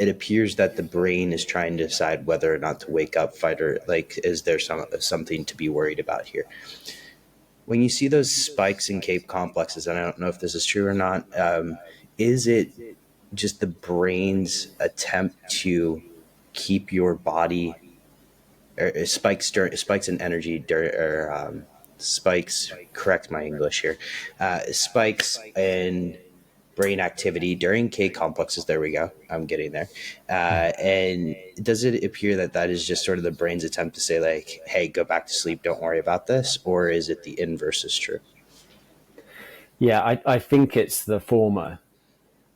it appears that the brain is trying to decide whether or not to wake up, fight, or like, is there something to be worried about here? When you see those spikes in Cape complexes, and I don't know if this is true or not, is it just the brain's attempt to keep your body, or spikes in energy, or spikes, correct my English here, spikes in brain activity during K complexes, there we go, I'm getting there, and does it appear that that is just sort of the brain's attempt to say, like, hey, go back to sleep, don't worry about this, or is it the inverse is true? Yeah, I think it's the former,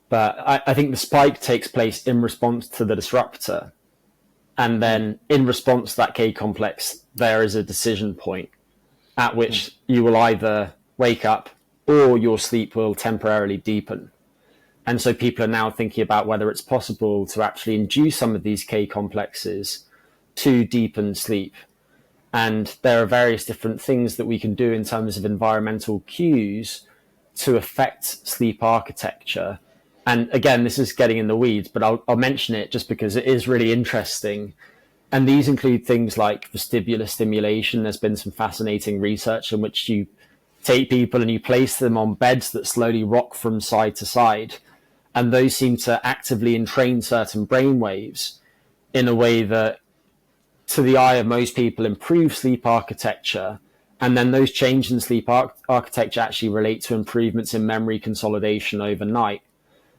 but I think the spike takes place in response to the disruptor, and then in response to that K complex there is a decision point at which you will either wake up or your sleep will temporarily deepen. And so people are now thinking about whether it's possible to actually induce some of these K complexes to deepen sleep. And there are various different things that we can do in terms of environmental cues to affect sleep architecture. And again, this is getting in the weeds, but I'll mention it just because it is really interesting. And these include things like vestibular stimulation. There's been some fascinating research in which you take people and you place them on beds that slowly rock from side to side. And those seem to actively entrain certain brain waves in a way that, to the eye of most people, improve sleep architecture. And then those changes in sleep architecture actually relate to improvements in memory consolidation overnight.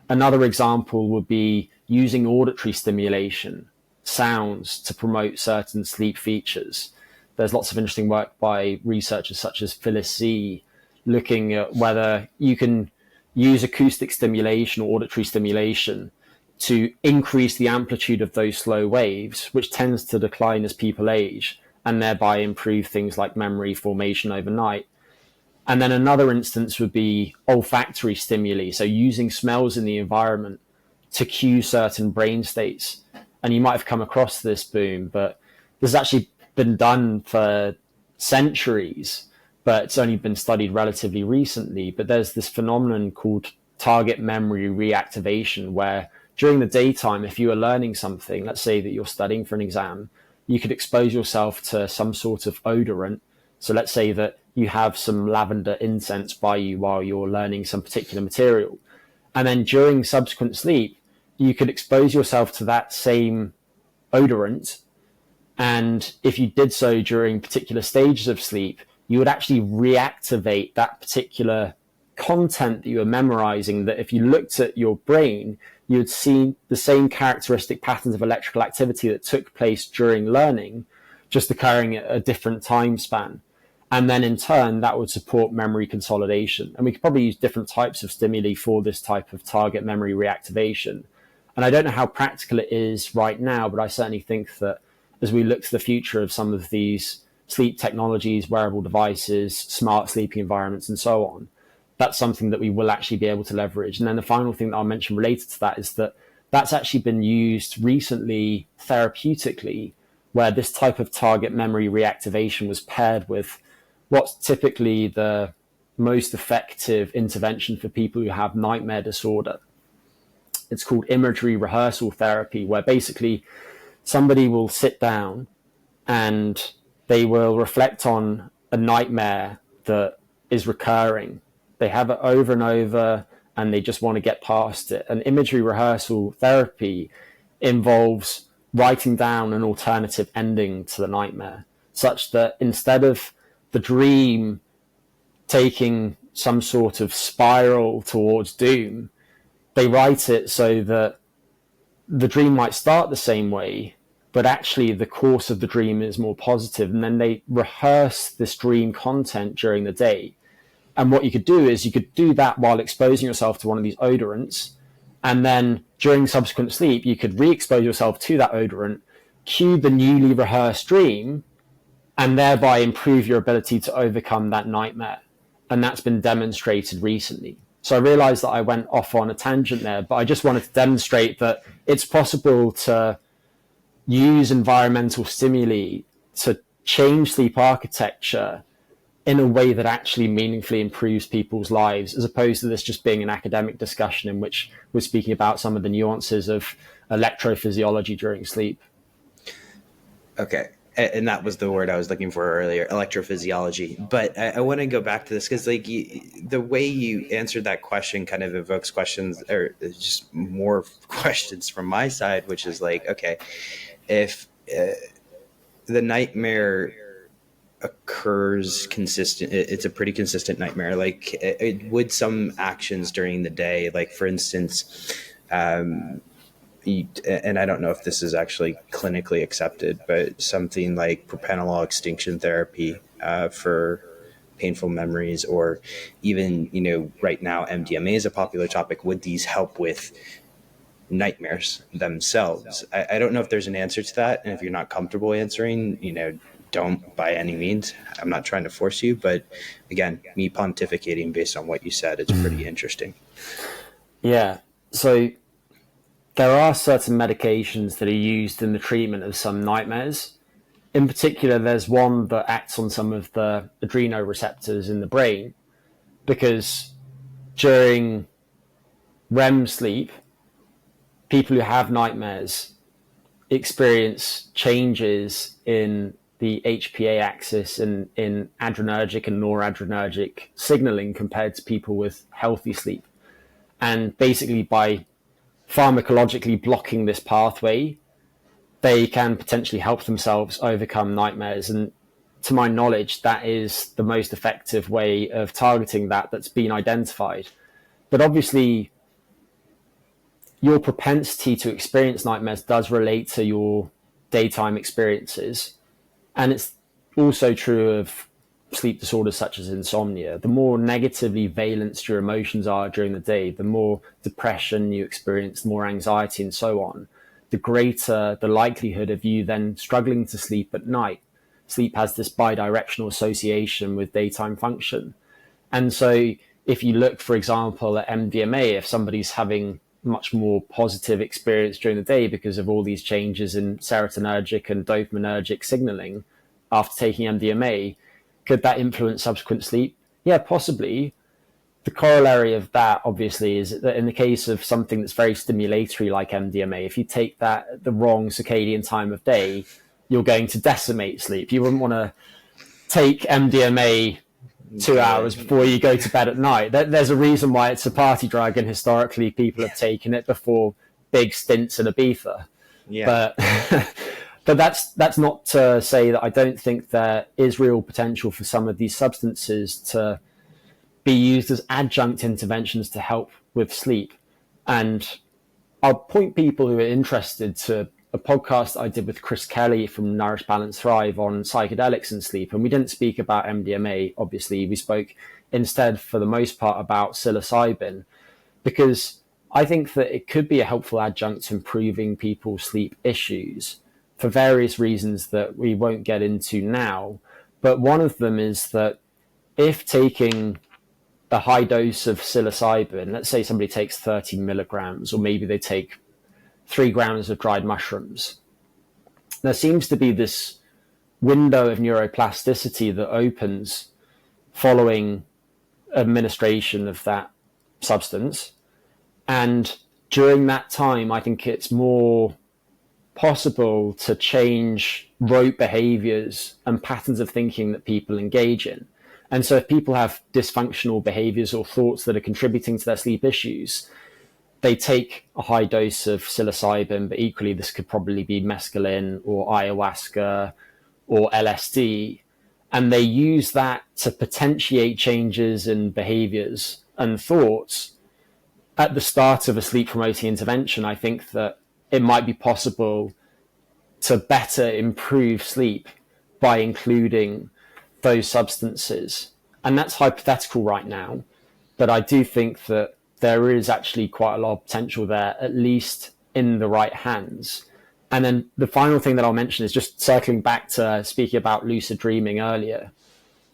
Another example would be using auditory stimulation, sounds, to promote certain sleep features. There's lots of interesting work by researchers such as Phyllis C, looking at whether you can use acoustic stimulation or auditory stimulation to increase the amplitude of those slow waves, which tends to decline as people age, and thereby improve things like memory formation overnight. And then another instance would be olfactory stimuli, so using smells in the environment to cue certain brain states. And you might have come across this, Boom, but this has actually been done for centuries, but it's only been studied relatively recently. But there's this phenomenon called target memory reactivation, where during the daytime, if you are learning something, let's say that you're studying for an exam, you could expose yourself to some sort of odorant. So let's say that you have some lavender incense by you while you're learning some particular material. And then during subsequent sleep, you could expose yourself to that same odorant. And if you did so during particular stages of sleep, you would actually reactivate that particular content that you were memorizing, that if you looked at your brain, you would see the same characteristic patterns of electrical activity that took place during learning, just occurring at a different time span. And then in turn, that would support memory consolidation. And we could probably use different types of stimuli for this type of target memory reactivation. And I don't know how practical it is right now, but I certainly think that as we look to the future of some of these sleep technologies, wearable devices, smart sleeping environments, and so on, that's something that we will actually be able to leverage. And then the final thing that I'll mention related to that is that that's actually been used recently therapeutically, where this type of target memory reactivation was paired with what's typically the most effective intervention for people who have nightmare disorder. It's called imagery rehearsal therapy, where basically somebody will sit down and they will reflect on a nightmare that is recurring. They have it over and over and they just want to get past it. And imagery rehearsal therapy involves writing down an alternative ending to the nightmare, such that instead of the dream taking some sort of spiral towards doom, they write it so that the dream might start the same way, but actually the course of the dream is more positive. And then they rehearse this dream content during the day. And what you could do is you could do that while exposing yourself to one of these odorants. And then during subsequent sleep, you could re-expose yourself to that odorant, cue the newly rehearsed dream, and thereby improve your ability to overcome that nightmare. And that's been demonstrated recently. So I realized that I went off on a tangent there, but I just wanted to demonstrate that it's possible to use environmental stimuli to change sleep architecture in a way that actually meaningfully improves people's lives, as opposed to this just being an academic discussion in which we're speaking about some of the nuances of electrophysiology during sleep. Okay. And that was the word I was looking for earlier, electrophysiology. But I want to go back to this because, like, the way you answered that question kind of evokes questions, or just more questions from my side, which is like, okay, if the nightmare occurs consistent, it's a pretty consistent nightmare. Like, would some actions during the day, like for instance, and I don't know if this is actually clinically accepted, but something like propranolol extinction therapy for painful memories, or even, right now MDMA is a popular topic. Would these help with nightmares themselves? I don't know if there's an answer to that. And if you're not comfortable answering, don't by any means. I'm not trying to force you, but again, me pontificating based on what you said, it's pretty interesting. Yeah. So there are certain medications that are used in the treatment of some nightmares. In particular, there's one that acts on some of the adrenoreceptors in the brain, because during REM sleep, people who have nightmares experience changes in the HPA axis and in adrenergic and noradrenergic signaling compared to people with healthy sleep. And basically, by pharmacologically blocking this pathway, they can potentially help themselves overcome nightmares. And to my knowledge, that is the most effective way of targeting that's been identified. But obviously, your propensity to experience nightmares does relate to your daytime experiences. And it's also true of sleep disorders such as insomnia. The more negatively valenced your emotions are during the day, the more depression you experience, the more anxiety and so on, the greater the likelihood of you then struggling to sleep at night. Sleep has this bidirectional association with daytime function. And so if you look, for example, at MDMA, if somebody's having much more positive experience during the day because of all these changes in serotonergic and dopaminergic signaling after taking MDMA, could that influence subsequent sleep? Yeah, possibly. The corollary of that, obviously, is that in the case of something that's very stimulatory like MDMA, if you take that at the wrong circadian time of day, you're going to decimate sleep. You wouldn't want to take MDMA 2 hours before you go to bed at night. There's a reason why it's a party drug, and historically people have taken it before big stints in Ibiza. Yeah. But that's not to say that I don't think there is real potential for some of these substances to be used as adjunct interventions to help with sleep. And I'll point people who are interested to a podcast I did with Chris Kelly from Nourish, Balance, Thrive on psychedelics and sleep. And we didn't speak about MDMA, obviously. We spoke instead, for the most part, about psilocybin, because I think that it could be a helpful adjunct to improving people's sleep issues for various reasons that we won't get into now. But one of them is that if taking a high dose of psilocybin, let's say somebody takes 30 milligrams, or maybe they take 3 grams of dried mushrooms, there seems to be this window of neuroplasticity that opens following administration of that substance. And during that time, I think it's more possible to change rote behaviors and patterns of thinking that people engage in. And so if people have dysfunctional behaviors or thoughts that are contributing to their sleep issues, they take a high dose of psilocybin, but equally this could probably be mescaline or ayahuasca or LSD, and they use that to potentiate changes in behaviors and thoughts at the start of a sleep promoting intervention. I think that it might be possible to better improve sleep by including those substances. And that's hypothetical right now, but I do think that there is actually quite a lot of potential there, at least in the right hands. And then the final thing that I'll mention is just circling back to speaking about lucid dreaming earlier.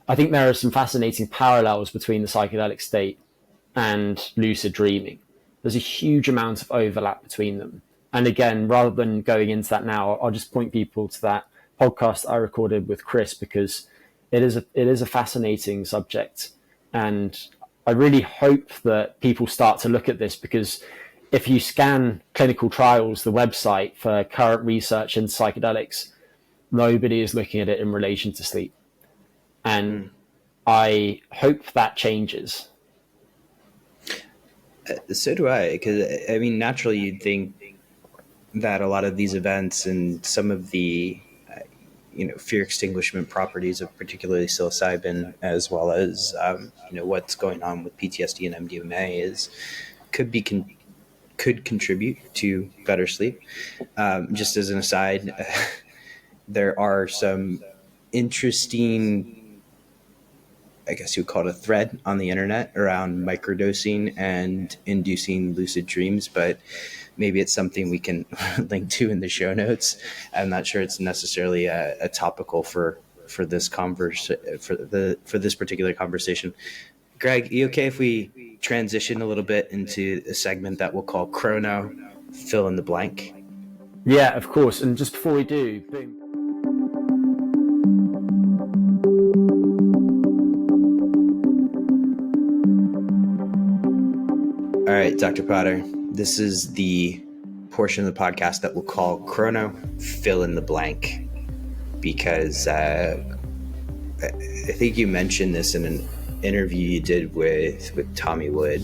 I think there are some fascinating parallels between the psychedelic state and lucid dreaming. There's a huge amount of overlap between them. And again, rather than going into that now, I'll just point people to that podcast I recorded with Chris, because it is a fascinating subject, and I really hope that people start to look at this, because if you scan clinical trials, the website for current research in psychedelics, nobody is looking at it in relation to sleep. And I hope that changes. So do I, because I mean, naturally you'd think that a lot of these events and some of the fear extinguishment properties of particularly psilocybin, as well as what's going on with PTSD and MDMA, could contribute to better sleep. Just as an aside, there are some interesting, I guess you would call it a thread on the internet around microdosing and inducing lucid dreams, but maybe it's something we can link to in the show notes. I'm not sure it's necessarily a topical for this for this particular conversation. Greg, you okay if we transition a little bit into a segment that we'll call Chrono, fill in the blank? Yeah, of course. And just before we do, boom. All right, Dr. Potter, this is the portion of the podcast that we'll call Chrono, fill in the blank, because I think you mentioned this in an interview you did with Tommy Wood,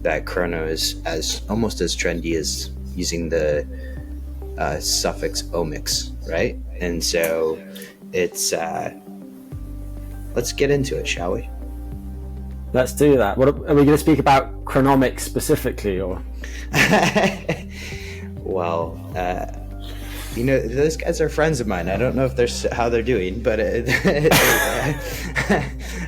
that Chrono is almost as trendy as using the suffix omics, right? And so it's let's get into it, shall we? Let's do that. What are we going to speak about? Chronomics specifically, or? Well, those guys are friends of mine. I don't know if how they're doing, but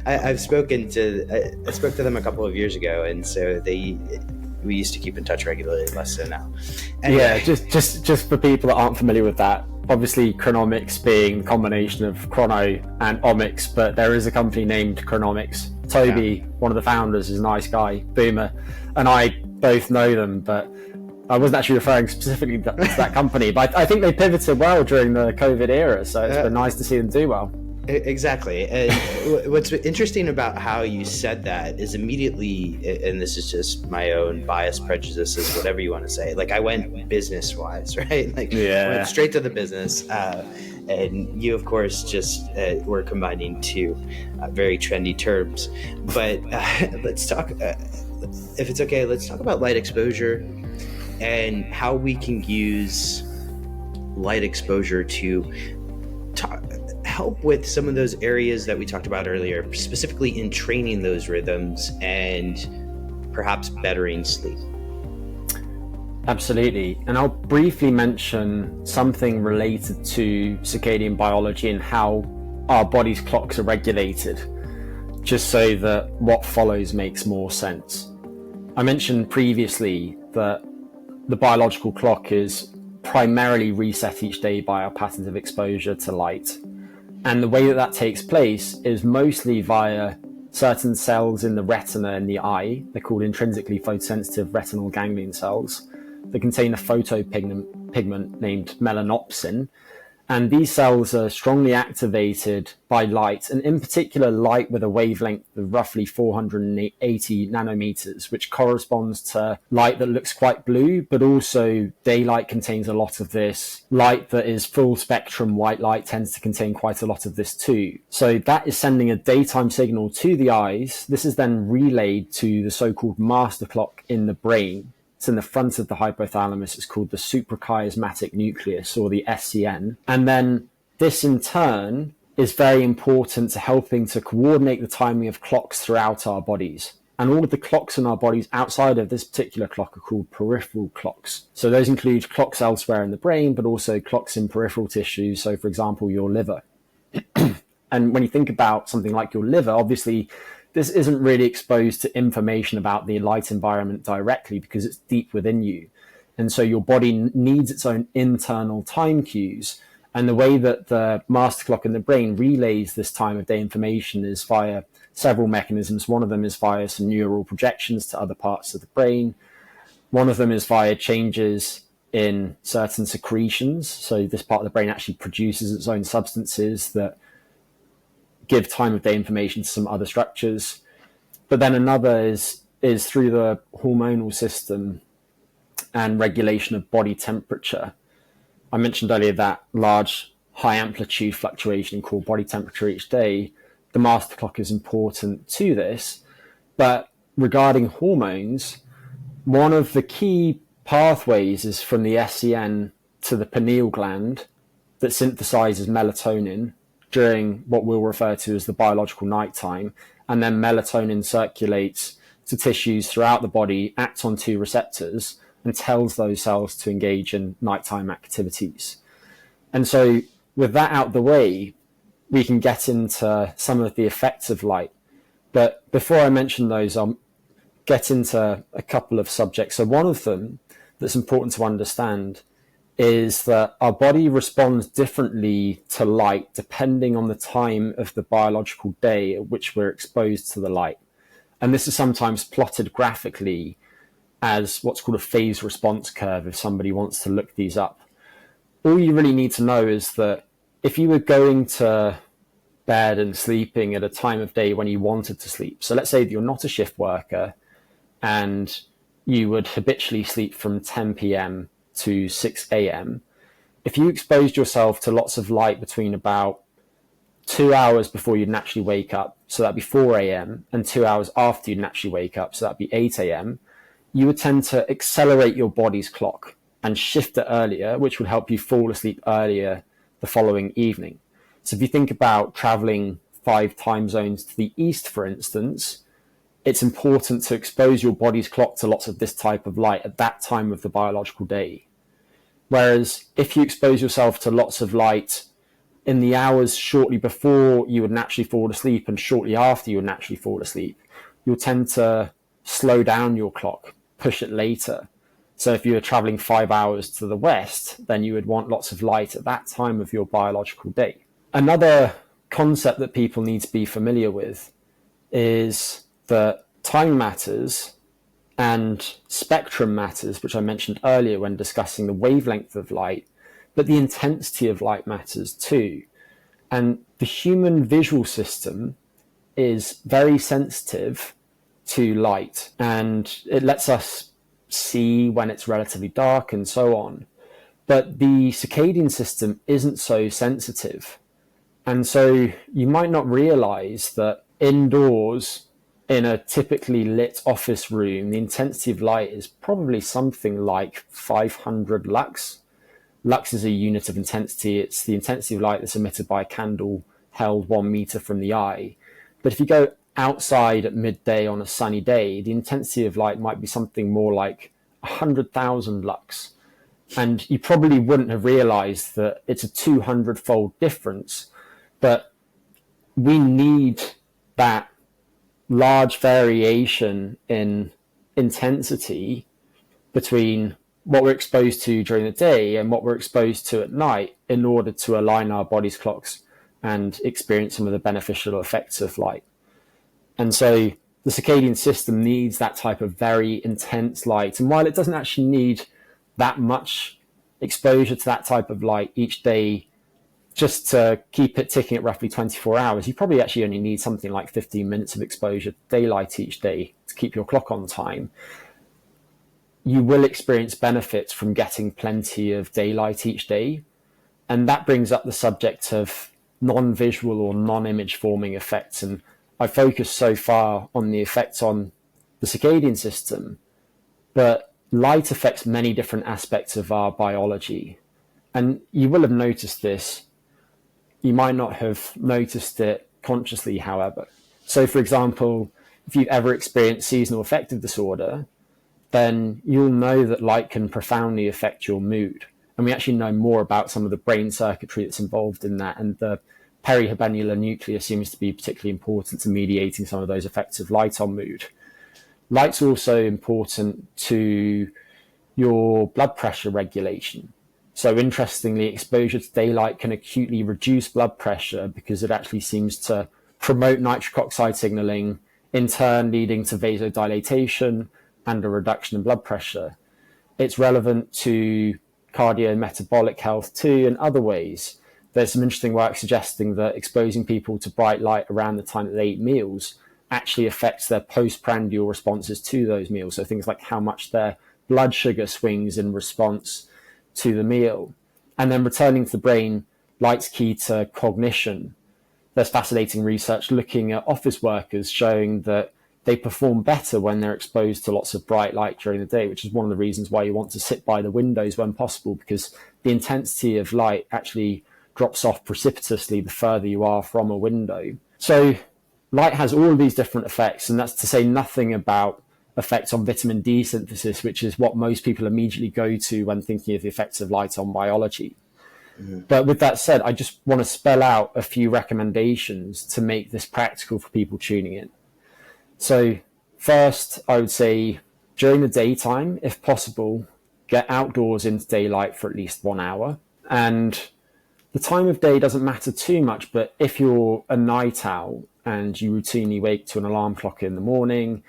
I spoke to them a couple of years ago, and so we used to keep in touch regularly, less so now. Anyway. Yeah, just for people that aren't familiar with that, obviously chronomics being the combination of chrono and omics, but there is a company named Chronomics. Toby, one of the founders, is a nice guy, Boomer, and I both know them, but I wasn't actually referring specifically to that company, but I think they pivoted well during the COVID era, so it's been nice to see them do well. Exactly. And what's interesting about how you said that is immediately, and this is just my own bias, prejudices, whatever you want to say, like I went business wise, right? Like went straight to the business. And you, of course, just were combining two very trendy terms. But let's talk, if it's okay, let's talk about light exposure and how we can use light exposure to help with some of those areas that we talked about earlier, specifically in training those rhythms and perhaps bettering sleep. Absolutely. And I'll briefly mention something related to circadian biology and how our body's clocks are regulated, just so that what follows makes more sense. I mentioned previously that the biological clock is primarily reset each day by our patterns of exposure to light. And the way that takes place is mostly via certain cells in the retina in the eye. They're called intrinsically photosensitive retinal ganglion cells. They contain a photopigment named melanopsin, and these cells are strongly activated by light, and in particular light with a wavelength of roughly 480 nanometers, which corresponds to light that looks quite blue, but also daylight contains a lot of this. Light that is full spectrum white light tends to contain quite a lot of this too. So that is sending a daytime signal to the eyes. This is then relayed to the so-called master clock in the brain. It's in the front of the hypothalamus. It's called the suprachiasmatic nucleus, or the SCN. And then this in turn is very important to helping to coordinate the timing of clocks throughout our bodies. And all of the clocks in our bodies outside of this particular clock are called peripheral clocks. So those include clocks elsewhere in the brain, but also clocks in peripheral tissues. So for example, your liver. And when you think about something like your liver, obviously this isn't really exposed to information about the light environment directly because it's deep within you. And so your body needs its own internal time cues. And the way that the master clock in the brain relays this time of day information is via several mechanisms. One of them is via some neural projections to other parts of the brain. One of them is via changes in certain secretions. So this part of the brain actually produces its own substances that give time of day information to some other structures. But then another is through the hormonal system and regulation of body temperature. I mentioned earlier that large, high amplitude fluctuation in core body temperature each day. The master clock is important to this. But regarding hormones, one of the key pathways is from the SCN to the pineal gland that synthesizes melatonin during what we'll refer to as the biological nighttime. And then melatonin circulates to tissues throughout the body, acts on two receptors, and tells those cells to engage in nighttime activities. And so with that out the way, we can get into some of the effects of light. But before I mention those, I'll get into a couple of subjects. So one of them that's important to understand is that our body responds differently to light depending on the time of the biological day at which we're exposed to the light. And this is sometimes plotted graphically as what's called a phase response curve if somebody wants to look these up. All you really need to know is that if you were going to bed and sleeping at a time of day when you wanted to sleep, so let's say that you're not a shift worker and you would habitually sleep from 10 p.m. to 6 a.m., if you exposed yourself to lots of light between about 2 hours before you'd naturally wake up, so that'd be 4 a.m., and 2 hours after you'd naturally wake up, so that'd be 8 a.m., you would tend to accelerate your body's clock and shift it earlier, which would help you fall asleep earlier the following evening. So if you think about traveling 5 time zones to the east, for instance, it's important to expose your body's clock to lots of this type of light at that time of the biological day. Whereas if you expose yourself to lots of light in the hours shortly before you would naturally fall asleep and shortly after you would naturally fall asleep, you'll tend to slow down your clock, push it later. So if you were traveling 5 hours to the west, then you would want lots of light at that time of your biological day. Another concept that people need to be familiar with is that time matters and spectrum matters, which I mentioned earlier when discussing the wavelength of light, but the intensity of light matters too. And the human visual system is very sensitive to light, and it lets us see when it's relatively dark and so on. But the circadian system isn't so sensitive. And so you might not realize that indoors in a typically lit office room, the intensity of light is probably something like 500 lux. Lux is a unit of intensity. It's the intensity of light that's emitted by a candle held 1 meter from the eye. But if you go outside at midday on a sunny day, the intensity of light might be something more like 100,000 lux. And you probably wouldn't have realized that it's a 200-fold difference. But we need that large variation in intensity between what we're exposed to during the day and what we're exposed to at night in order to align our body's clocks and experience some of the beneficial effects of light. And so the circadian system needs that type of very intense light. And while it doesn't actually need that much exposure to that type of light each day just to keep it ticking at roughly 24 hours, you probably actually only need something like 15 minutes of exposure to daylight each day to keep your clock on time. You will experience benefits from getting plenty of daylight each day. And that brings up the subject of non-visual or non-image forming effects. And I focused so far on the effects on the circadian system, but light affects many different aspects of our biology. And you will have noticed this. You might not have noticed it consciously, however. So, for example, if you've ever experienced seasonal affective disorder, then you'll know that light can profoundly affect your mood. And we actually know more about some of the brain circuitry that's involved in that. And the perihabenular nucleus seems to be particularly important to mediating some of those effects of light on mood. Light's also important to your blood pressure regulation. So interestingly, exposure to daylight can acutely reduce blood pressure because it actually seems to promote nitric oxide signaling, in turn leading to vasodilatation and a reduction in blood pressure. It's relevant to cardiometabolic health too in other ways. there's some interesting work suggesting that exposing people to bright light around the time that they eat meals actually affects their postprandial responses to those meals. So things like how much their blood sugar swings in response to the meal. And then returning to the brain, light's key to cognition. There's fascinating research looking at office workers showing that they perform better when they're exposed to lots of bright light during the day, which is one of the reasons why you want to sit by the windows when possible, because the intensity of light actually drops off precipitously the further you are from a window. So light has all of these different effects, and that's to say nothing about effects on vitamin D synthesis, which is what most people immediately go to when thinking of the effects of light on biology. But with that said, I just want to spell out a few recommendations to make this practical for people tuning in. So first, I would say during the daytime, if possible, get outdoors into daylight for at least 1 hour. And the time of day doesn't matter too much, but if you're a night owl and you routinely wake to an alarm clock in the morning,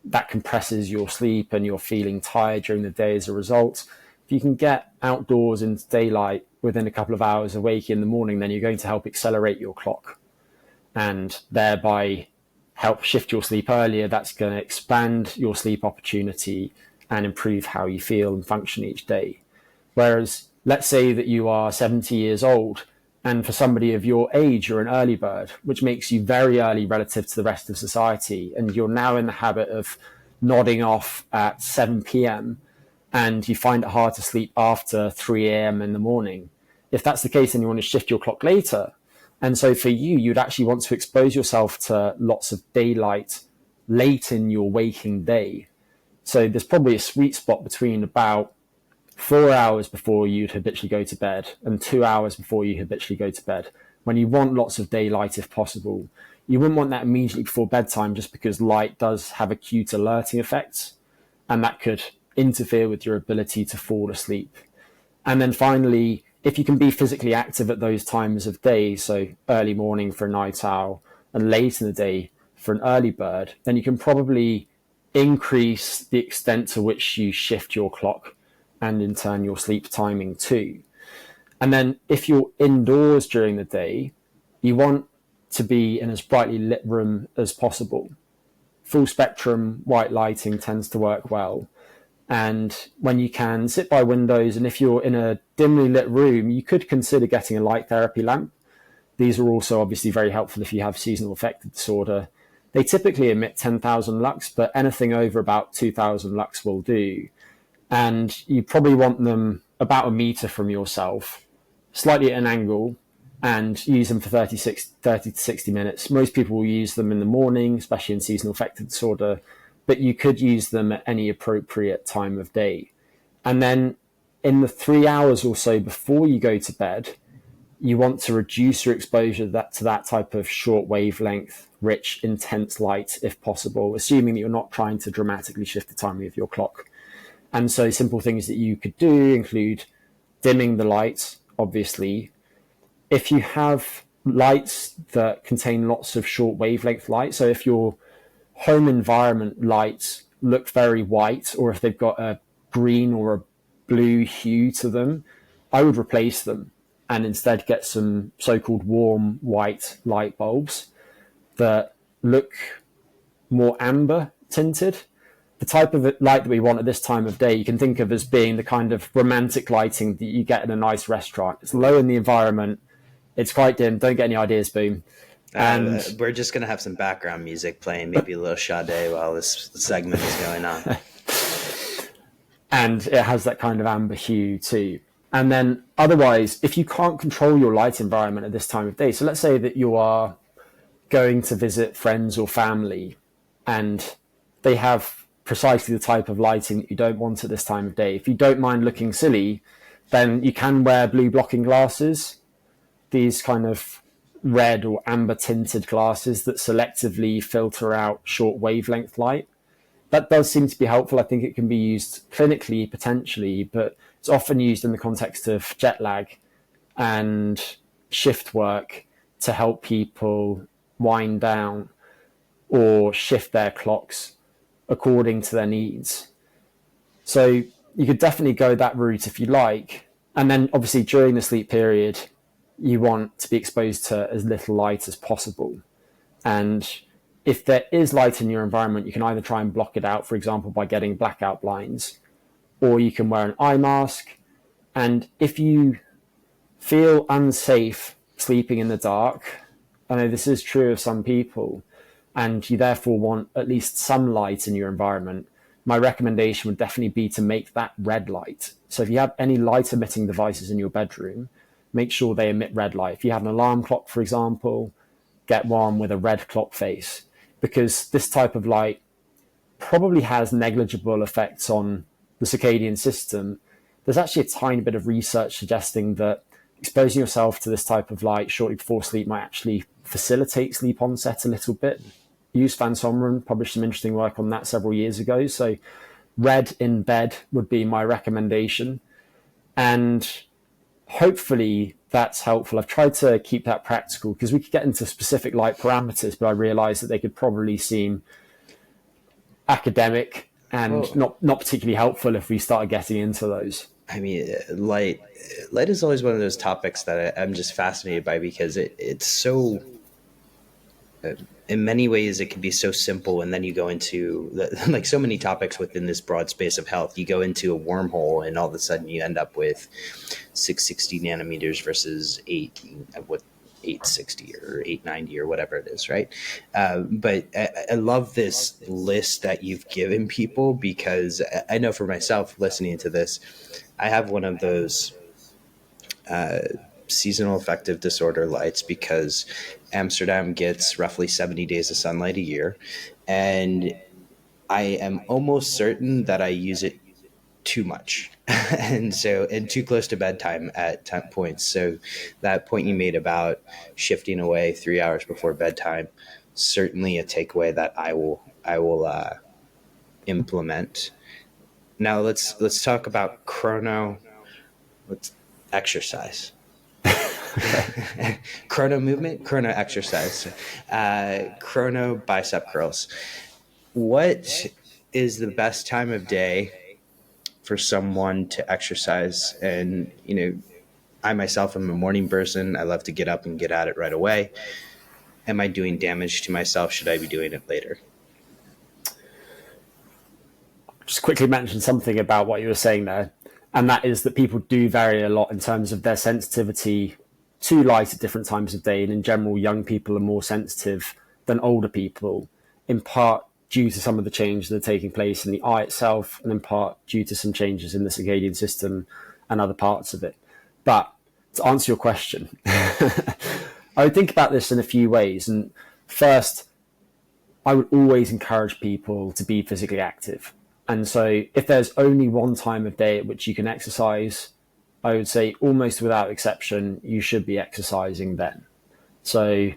that compresses your sleep and you're feeling tired during the day as a result. If you can get outdoors into daylight within a couple of hours of waking in the morning, then you're going to help accelerate your clock and thereby help shift your sleep earlier. That's going to expand your sleep opportunity and improve how you feel and function each day. Whereas let's say that you are 70 years old and for somebody of your age, you're an early bird, which makes you very early relative to the rest of society. And you're now in the habit of nodding off at 7 p.m. and you find it hard to sleep after 3 a.m. in the morning. If that's the case, then you want to shift your clock later. And so for you, you'd actually want to expose yourself to lots of daylight late in your waking day. So there's probably a sweet spot between about 4 hours before you'd habitually go to bed and 2 hours before you habitually go to bed, when you want lots of daylight if possible. You wouldn't want that immediately before bedtime just because light does have acute alerting effects, and that could interfere with your ability to fall asleep. And then finally, if you can be physically active at those times of day, so early morning for a night owl and late in the day for an early bird, then you can probably increase the extent to which you shift your clock and in turn your sleep timing too. And then if you're indoors during the day, you want to be in as brightly lit room as possible. Full spectrum white lighting tends to work well. And when you can, sit by windows, and if you're in a dimly lit room, you could consider getting a light therapy lamp. These are also obviously very helpful if you have seasonal affective disorder. They typically emit 10,000 lux, but anything over about 2,000 lux will do. And you probably want them about a meter from yourself, slightly at an angle, and use them for 30 to 60 minutes. Most people will use them in the morning, especially in seasonal affective disorder, but you could use them at any appropriate time of day. And then in the 3 hours or so before you go to bed, you want to reduce your exposure to that type of short wavelength, rich, intense light if possible, assuming that you're not trying to dramatically shift the timing of your clock. And so simple things that you could do include dimming the lights, obviously. If you have lights that contain lots of short wavelength light, so if your home environment lights look very white, or if they've got a green or a blue hue to them, I would replace them and instead get some so-called warm white light bulbs that look more amber tinted. The type of light that we want at this time of day, you can think of as being the kind of romantic lighting that you get in a nice restaurant. It's low in the environment. It's quite dim. Don't get any ideas, Boom. And we're just going to have some background music playing, maybe a little Sade while this segment is going on. And it has that kind of amber hue too. And then otherwise, if you can't control your light environment at this time of day, so let's say that you are going to visit friends or family and they have precisely the type of lighting that you don't want at this time of day. If you don't mind looking silly, then you can wear blue blocking glasses, these kind of red or amber tinted glasses that selectively filter out short wavelength light. That does seem to be helpful. I think it can be used clinically potentially, but it's often used in the context of jet lag and shift work to help people wind down or shift their clocks according to their needs. So you could definitely go that route if you like. And then obviously during the sleep period, you want to be exposed to as little light as possible. And if there is light in your environment, you can either try and block it out, for example, by getting blackout blinds, or you can wear an eye mask. And if you feel unsafe sleeping in the dark, I know this is true of some people, and you therefore want at least some light in your environment, my recommendation would definitely be to make that red light. So if you have any light emitting devices in your bedroom, make sure they emit red light. If you have an alarm clock, for example, get one with a red clock face, because this type of light probably has negligible effects on the circadian system. There's actually a tiny bit of research suggesting that exposing yourself to this type of light shortly before sleep might actually facilitate sleep onset a little bit. Yus van Someren published some interesting work on that several years ago. So red in bed would be my recommendation. And hopefully that's helpful. I've tried to keep that practical because we could get into specific light parameters, but I realized that they could probably seem academic and not particularly helpful if we started getting into those. I mean, light is always one of those topics that I'm just fascinated by, because it's so, in many ways, it can be so simple. And then you go into like so many topics within this broad space of health, you go into a wormhole and all of a sudden you end up with 660 nanometers versus 860 or 890 or whatever it is, right? But I love this list that you've given people, because I know for myself, listening to this, I have one of those seasonal affective disorder lights, because Amsterdam gets roughly 70 days of sunlight a year. And I am almost certain that I use it too much and too close to bedtime at points. So that point you made about shifting away 3 hours before bedtime, certainly a takeaway that I will implement. Now let's talk about exercise. Chrono movement, chrono exercise, chrono bicep curls. What is the best time of day for someone to exercise? And, I myself am a morning person. I love to get up and get at it right away. Am I doing damage to myself? Should I be doing it later? Just quickly mention something about what you were saying there, and that is that people do vary a lot in terms of their sensitivity to light at different times of day. And in general, young people are more sensitive than older people, in part due to some of the changes that are taking place in the eye itself, and in part due to some changes in the circadian system and other parts of it. But to answer your question, I would think about this in a few ways. And first, I would always encourage people to be physically active. And so if there's only one time of day at which you can exercise, I would say almost without exception, you should be exercising then. So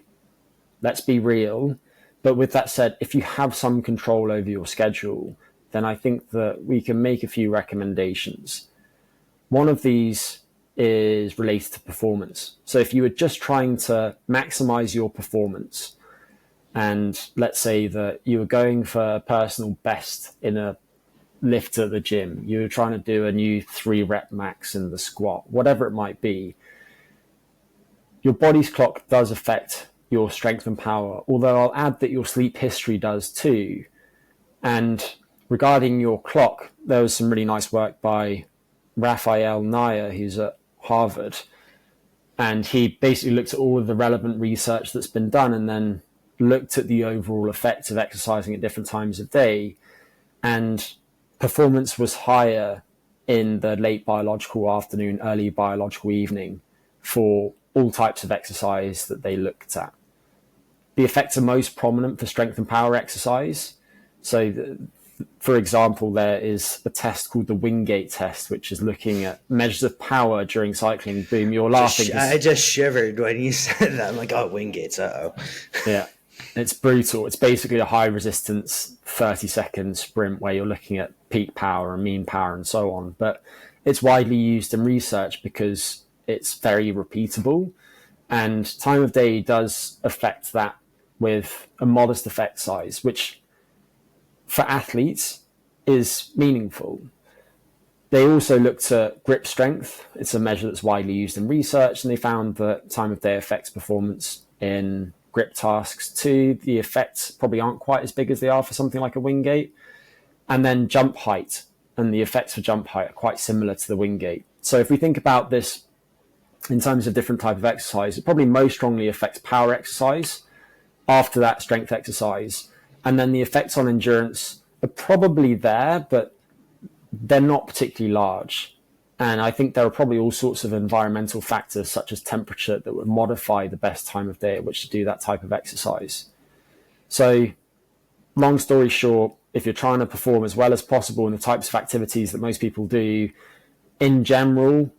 let's be real. But with that said, if you have some control over your schedule, then I think that we can make a few recommendations. One of these is related to performance. So if you were just trying to maximize your performance, and let's say that you were going for a personal best in a lift at the gym, you were trying to do a new 3-rep max in the squat, whatever it might be, your body's clock does affect your strength and power, although I'll add that your sleep history does too. And regarding your clock, there was some really nice work by Raphael Nair, who's at Harvard, and he basically looked at all of the relevant research that's been done and then looked at the overall effects of exercising at different times of day, and performance was higher in the late biological afternoon, early biological evening for all types of exercise that they looked at. The effects are most prominent for strength and power exercise. So, for example, there is a test called the Wingate test, which is looking at measures of power during cycling. Boom, you're laughing. I just shivered when you said that. I'm like, oh, Wingates, uh-oh. Yeah, it's brutal. It's basically a high resistance 30-second sprint where you're looking at peak power and mean power and so on. But it's widely used in research because it's very repeatable, and time of day does affect that with a modest effect size, which for athletes is meaningful. They also looked at grip strength. It's a measure that's widely used in research, and they found that time of day affects performance in grip tasks too. The effects probably aren't quite as big as they are for something like a Wingate. And then jump height, and the effects for jump height are quite similar to the Wingate. So if we think about this in terms of different type of exercise, it probably most strongly affects power exercise, after that strength exercise. And then the effects on endurance are probably there, but they're not particularly large. And I think there are probably all sorts of environmental factors such as temperature that would modify the best time of day at which to do that type of exercise. So long story short, if you're trying to perform as well as possible in the types of activities that most people do, in general,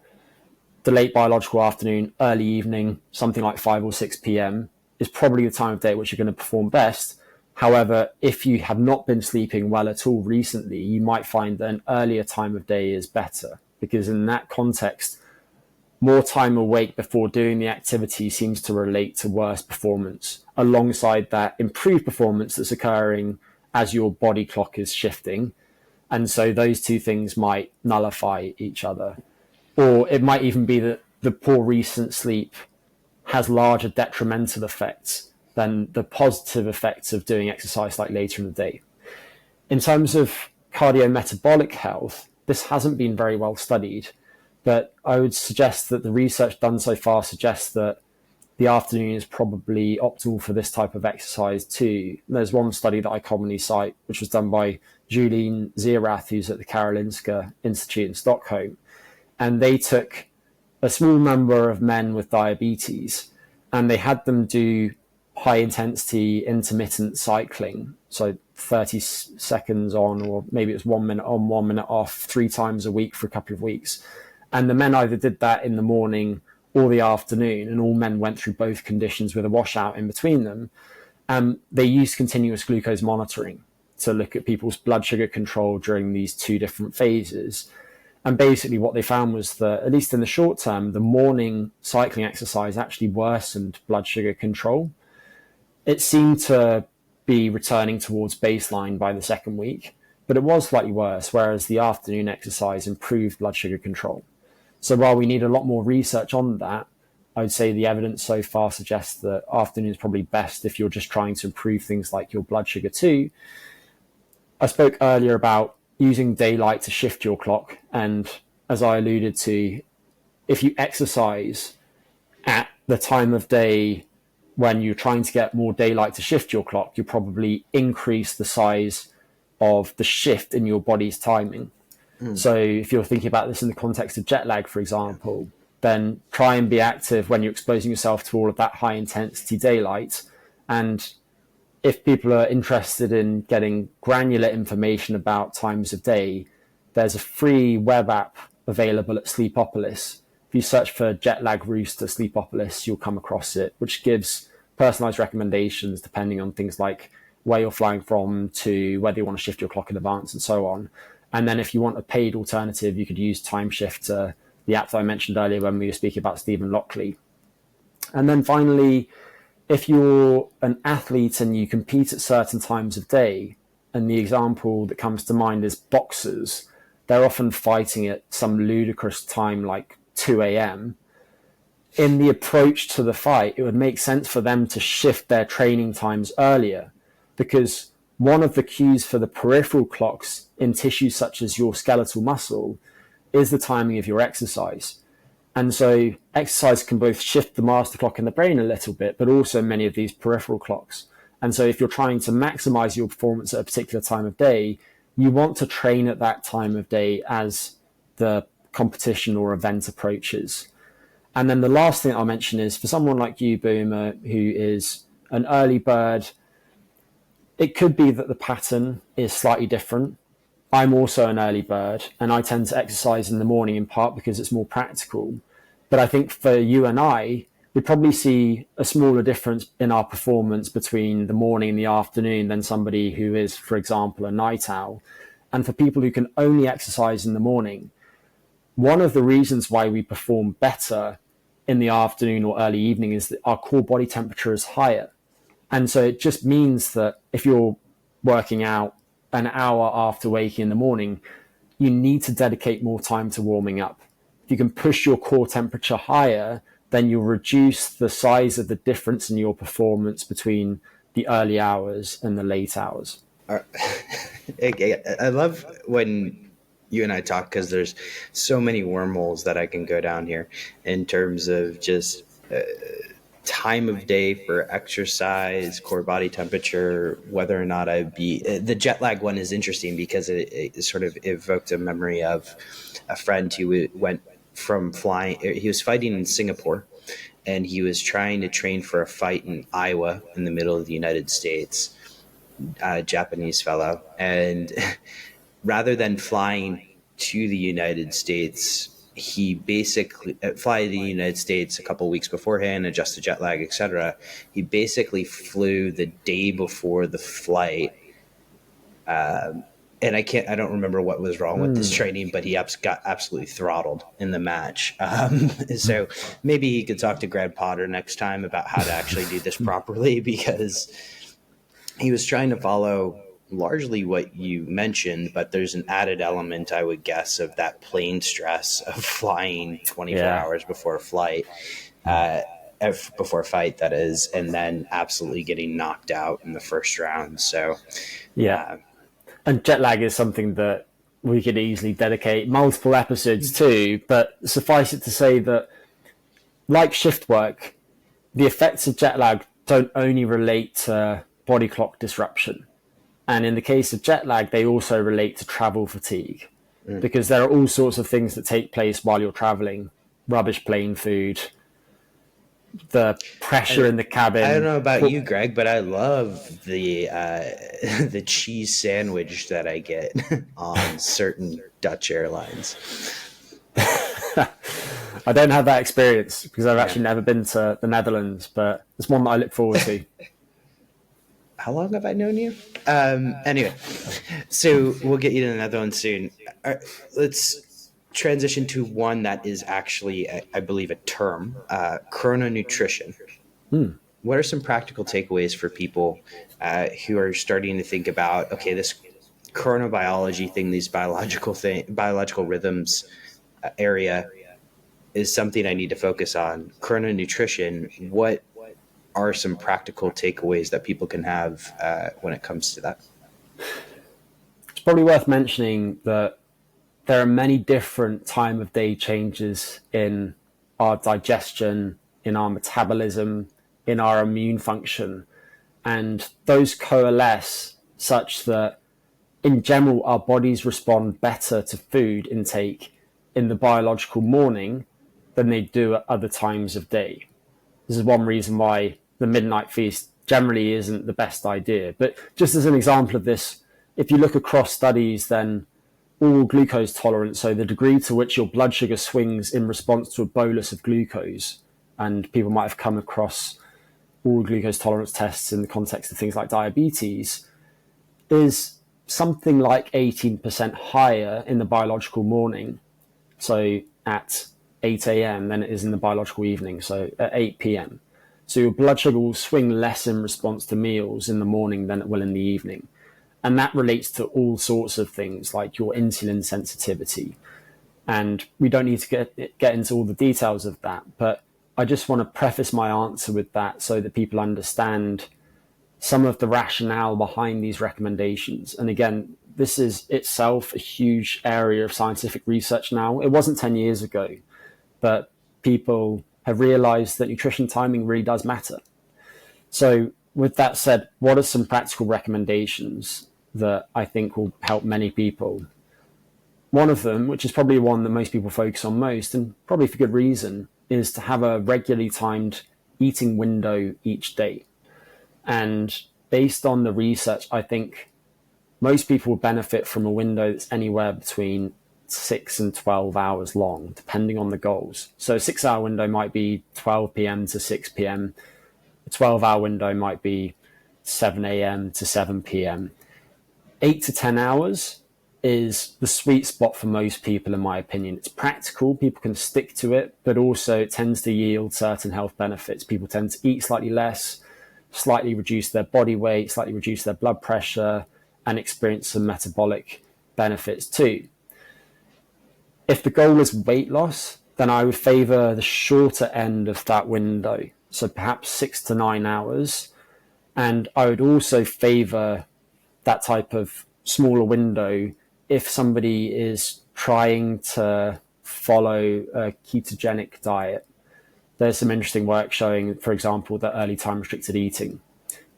the late biological afternoon, early evening, something like 5 or 6 p.m. is probably the time of day at which you're going to perform best. However, if you have not been sleeping well at all recently, you might find that an earlier time of day is better, because in that context, more time awake before doing the activity seems to relate to worse performance, alongside that improved performance that's occurring as your body clock is shifting. And so those two things might nullify each other. Or it might even be that the poor recent sleep has larger detrimental effects than the positive effects of doing exercise like later in the day. In terms of cardiometabolic health, this hasn't been very well studied, but I would suggest that the research done so far suggests that the afternoon is probably optimal for this type of exercise too. There's one study that I commonly cite, which was done by Julien Zierath, who's at the Karolinska Institute in Stockholm, and they took a small number of men with diabetes and they had them do high intensity intermittent cycling, so 30 seconds on, or maybe it's 1 minute on, 1 minute off, 3 times a week for a couple of weeks. And the men either did that in the morning or the afternoon, and all men went through both conditions with a washout in between them. They used continuous glucose monitoring to look at people's blood sugar control during these two different phases. And basically what they found was that, at least in the short term, the morning cycling exercise actually worsened blood sugar control. It seemed to be returning towards baseline by the second week, but it was slightly worse, whereas the afternoon exercise improved blood sugar control. So while we need a lot more research on that, I would say the evidence so far suggests that afternoon is probably best if you're just trying to improve things like your blood sugar too. I spoke earlier about using daylight to shift your clock, and as I alluded to, if you exercise at the time of day when you're trying to get more daylight to shift your clock, you'll probably increase the size of the shift in your body's timing. So if you're thinking about this in the context of jet lag, for example, then try and be active when you're exposing yourself to all of that high intensity daylight. And if people are interested in getting granular information about times of day, there's a free web app available at Sleepopolis. If you search for jet lag rooster Sleepopolis, you'll come across it, which gives personalized recommendations depending on things like where you're flying from to whether you want to shift your clock in advance and so on. And then if you want a paid alternative, you could use Time Shifter, the app that I mentioned earlier when we were speaking about Stephen Lockley. And then finally, if you're an athlete and you compete at certain times of day, and the example that comes to mind is boxers, they're often fighting at some ludicrous time like 2 a.m. In the approach to the fight, it would make sense for them to shift their training times earlier, because one of the cues for the peripheral clocks in tissues such as your skeletal muscle is the timing of your exercise. And so exercise can both shift the master clock in the brain a little bit, but also many of these peripheral clocks. And so if you're trying to maximize your performance at a particular time of day, you want to train at that time of day as the competition or event approaches. And then the last thing I'll mention is for someone like you, Boomer, who is an early bird, it could be that the pattern is slightly different. I'm also an early bird, and I tend to exercise in the morning in part because it's more practical. But I think for you and I, we probably see a smaller difference in our performance between the morning and the afternoon than somebody who is, for example, a night owl. And for people who can only exercise in the morning, one of the reasons why we perform better in the afternoon or early evening is that our core body temperature is higher. And so it just means that if you're working out an hour after waking in the morning, you need to dedicate more time to warming up. If you can push your core temperature higher, then you'll reduce the size of the difference in your performance between the early hours and the late hours. I love when you and I talk, because there's so many wormholes that I can go down here in terms of just time of day for exercise, core body temperature, whether or not I'd be. The jet lag one is interesting because it sort of evoked a memory of a friend who went from flying. He was fighting in Singapore, and he was trying to train for a fight in Iowa in the middle of the United States, a Japanese fellow. And rather than flying to the United States, he basically fly to the United States a couple of weeks beforehand, adjust the jet lag, etc. He basically flew the day before the flight. And I don't remember what was wrong with this training, but he got absolutely throttled in the match. So maybe he could talk to Greg Potter next time about how to actually do this properly, because he was trying to follow largely what you mentioned, but there's an added element, I would guess, of that plane stress of flying 24 hours before a flight, before a fight, that is, and then absolutely getting knocked out in the first round. So, and jet lag is something that we could easily dedicate multiple episodes to, but suffice it to say that, like shift work, the effects of jet lag don't only relate to body clock disruption. And in the case of jet lag, they also relate to travel fatigue, because there are all sorts of things that take place while you're traveling. Rubbish plane food, the pressure in the cabin. I don't know about you, Greg, but I love the the cheese sandwich that I get on certain Dutch airlines. I don't have that experience because I've actually never been to the Netherlands, but it's one that I look forward to. How long have I known you? Anyway, so we'll get you to the Netherlands soon. Let's transition to one that is actually, I believe, a term, chrononutrition. What are some practical takeaways for people who are starting to think about, okay, this chronobiology thing, these biological rhythms area is something I need to focus on. Chrononutrition, what are some practical takeaways that people can have when it comes to that? It's probably worth mentioning that there are many different time of day changes in our digestion, in our metabolism, in our immune function. And those coalesce such that in general, our bodies respond better to food intake in the biological morning than they do at other times of day. This is one reason why the midnight feast generally isn't the best idea. But just as an example of this, if you look across studies, then all glucose tolerance, so the degree to which your blood sugar swings in response to a bolus of glucose, and people might have come across all glucose tolerance tests in the context of things like diabetes, is something like 18% higher in the biological morning, so at 8 a.m. than it is in the biological evening, so at 8 p.m. So your blood sugar will swing less in response to meals in the morning than it will in the evening. And that relates to all sorts of things like your insulin sensitivity. And we don't need to get into all the details of that, but I just want to preface my answer with that so that people understand some of the rationale behind these recommendations. And again, this is itself a huge area of scientific research now. It wasn't 10 years ago, but people have realized that nutrition timing really does matter. So with that said, what are some practical recommendations that I think will help many people? One of them, which is probably one that most people focus on most, and probably for good reason, is to have a regularly timed eating window each day. And based on the research, I think most people will benefit from a window that's anywhere between 6 and 12 hours long, depending on the goals. So a 6-hour window might be 12 p.m. to 6 p.m. A 12-hour window might be 7 a.m. to 7 p.m. 8 to 10 hours is the sweet spot for most people, in my opinion. It's practical, people can stick to it, but also it tends to yield certain health benefits. People tend to eat slightly less, slightly reduce their body weight, slightly reduce their blood pressure, and experience some metabolic benefits too. If the goal is weight loss, then I would favor the shorter end of that window, so perhaps 6 to 9 hours. And I would also favor that type of smaller window if somebody is trying to follow a ketogenic diet. There's some interesting work showing, for example, that early time restricted eating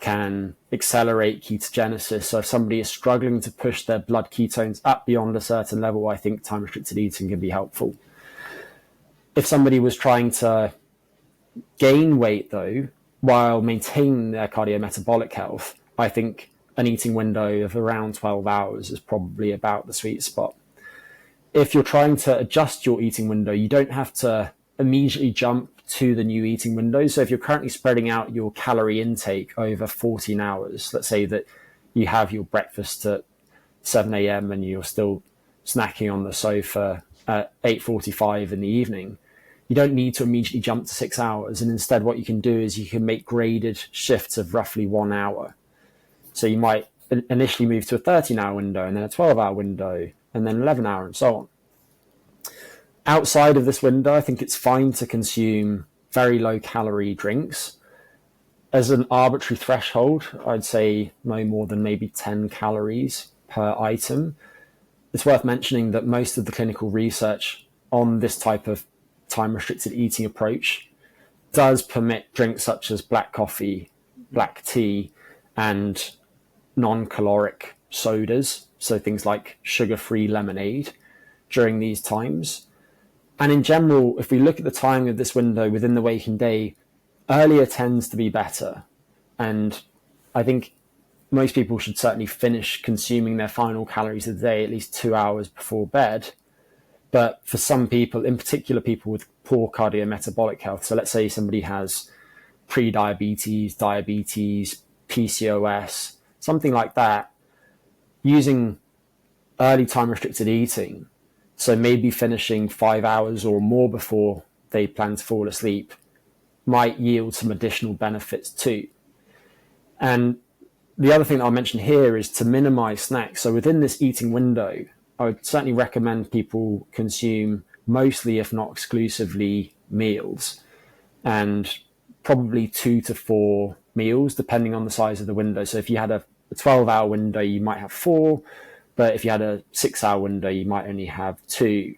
can accelerate ketogenesis. So if somebody is struggling to push their blood ketones up beyond a certain level, I think time restricted eating can be helpful. If somebody was trying to gain weight, though, while maintaining their cardiometabolic health, I think an eating window of around 12 hours is probably about the sweet spot. If you're trying to adjust your eating window, you don't have to immediately jump to the new eating window. So if you're currently spreading out your calorie intake over 14 hours, let's say that you have your breakfast at 7 a.m. and you're still snacking on the sofa at 8:45 in the evening, you don't need to immediately jump to 6 hours. And instead, what you can do is you can make graded shifts of roughly 1 hour. So you might initially move to a 13-hour window, and then a 12-hour window, and then 11-hour, and so on. Outside of this window, I think it's fine to consume very low-calorie drinks. As an arbitrary threshold, I'd say no more than maybe 10 calories per item. It's worth mentioning that most of the clinical research on this type of time-restricted eating approach does permit drinks such as black coffee, black tea, and non-caloric sodas, so things like sugar-free lemonade during these times. And in general, if we look at the timing of this window within the waking day, earlier tends to be better. And I think most people should certainly finish consuming their final calories of the day at least 2 hours before bed. But for some people, in particular people with poor cardiometabolic health, so let's say somebody has pre-diabetes, diabetes, PCOS, something like that, using early time restricted eating, so maybe finishing 5 hours or more before they plan to fall asleep, might yield some additional benefits too. And the other thing that I'll mention here is to minimize snacks. So within this eating window, I would certainly recommend people consume mostly, if not exclusively, meals, and probably 2 to 4 meals, depending on the size of the window. So if you had a 12-hour window, you might have 4, but if you had a 6-hour window, you might only have 2.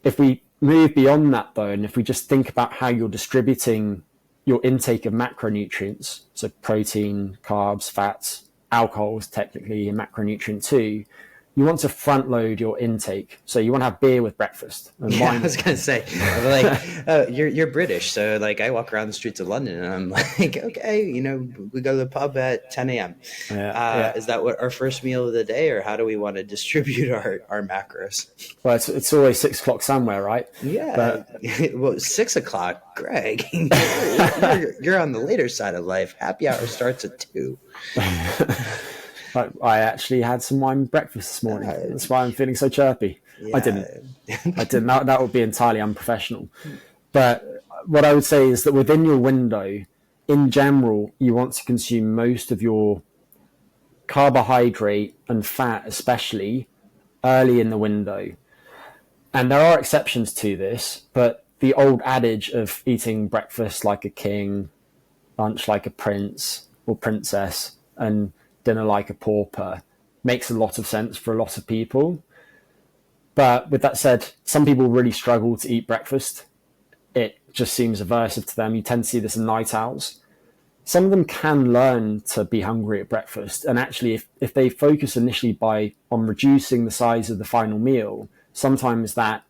If we move beyond that, though, and if we just think about how you're distributing your intake of macronutrients, so protein, carbs, fats, alcohol is technically a macronutrient too, you want to front load your intake. So you want to have beer with breakfast. And I was going to say, like, you're British. So like I walk around the streets of London and I'm like, okay, we go to the pub at 10 a.m. Is that what our first meal of the day, or how do we want to distribute our macros? Well, it's always 6 o'clock somewhere, right? Yeah. But, well, 6 o'clock, Greg, you're on the later side of life. Happy hour starts at 2. I actually had some wine breakfast this morning. That's why I'm feeling so chirpy. Yeah. I didn't. That would be entirely unprofessional. But what I would say is that within your window, in general, you want to consume most of your carbohydrate and fat, especially early in the window. And there are exceptions to this, but the old adage of eating breakfast like a king, lunch like a prince or princess, and dinner like a pauper makes a lot of sense for a lot of people. But with that said, some people really struggle to eat breakfast. It just seems aversive to them. You tend to see this in night owls. Some of them can learn to be hungry at breakfast. And actually, if they focus initially on reducing the size of the final meal, sometimes that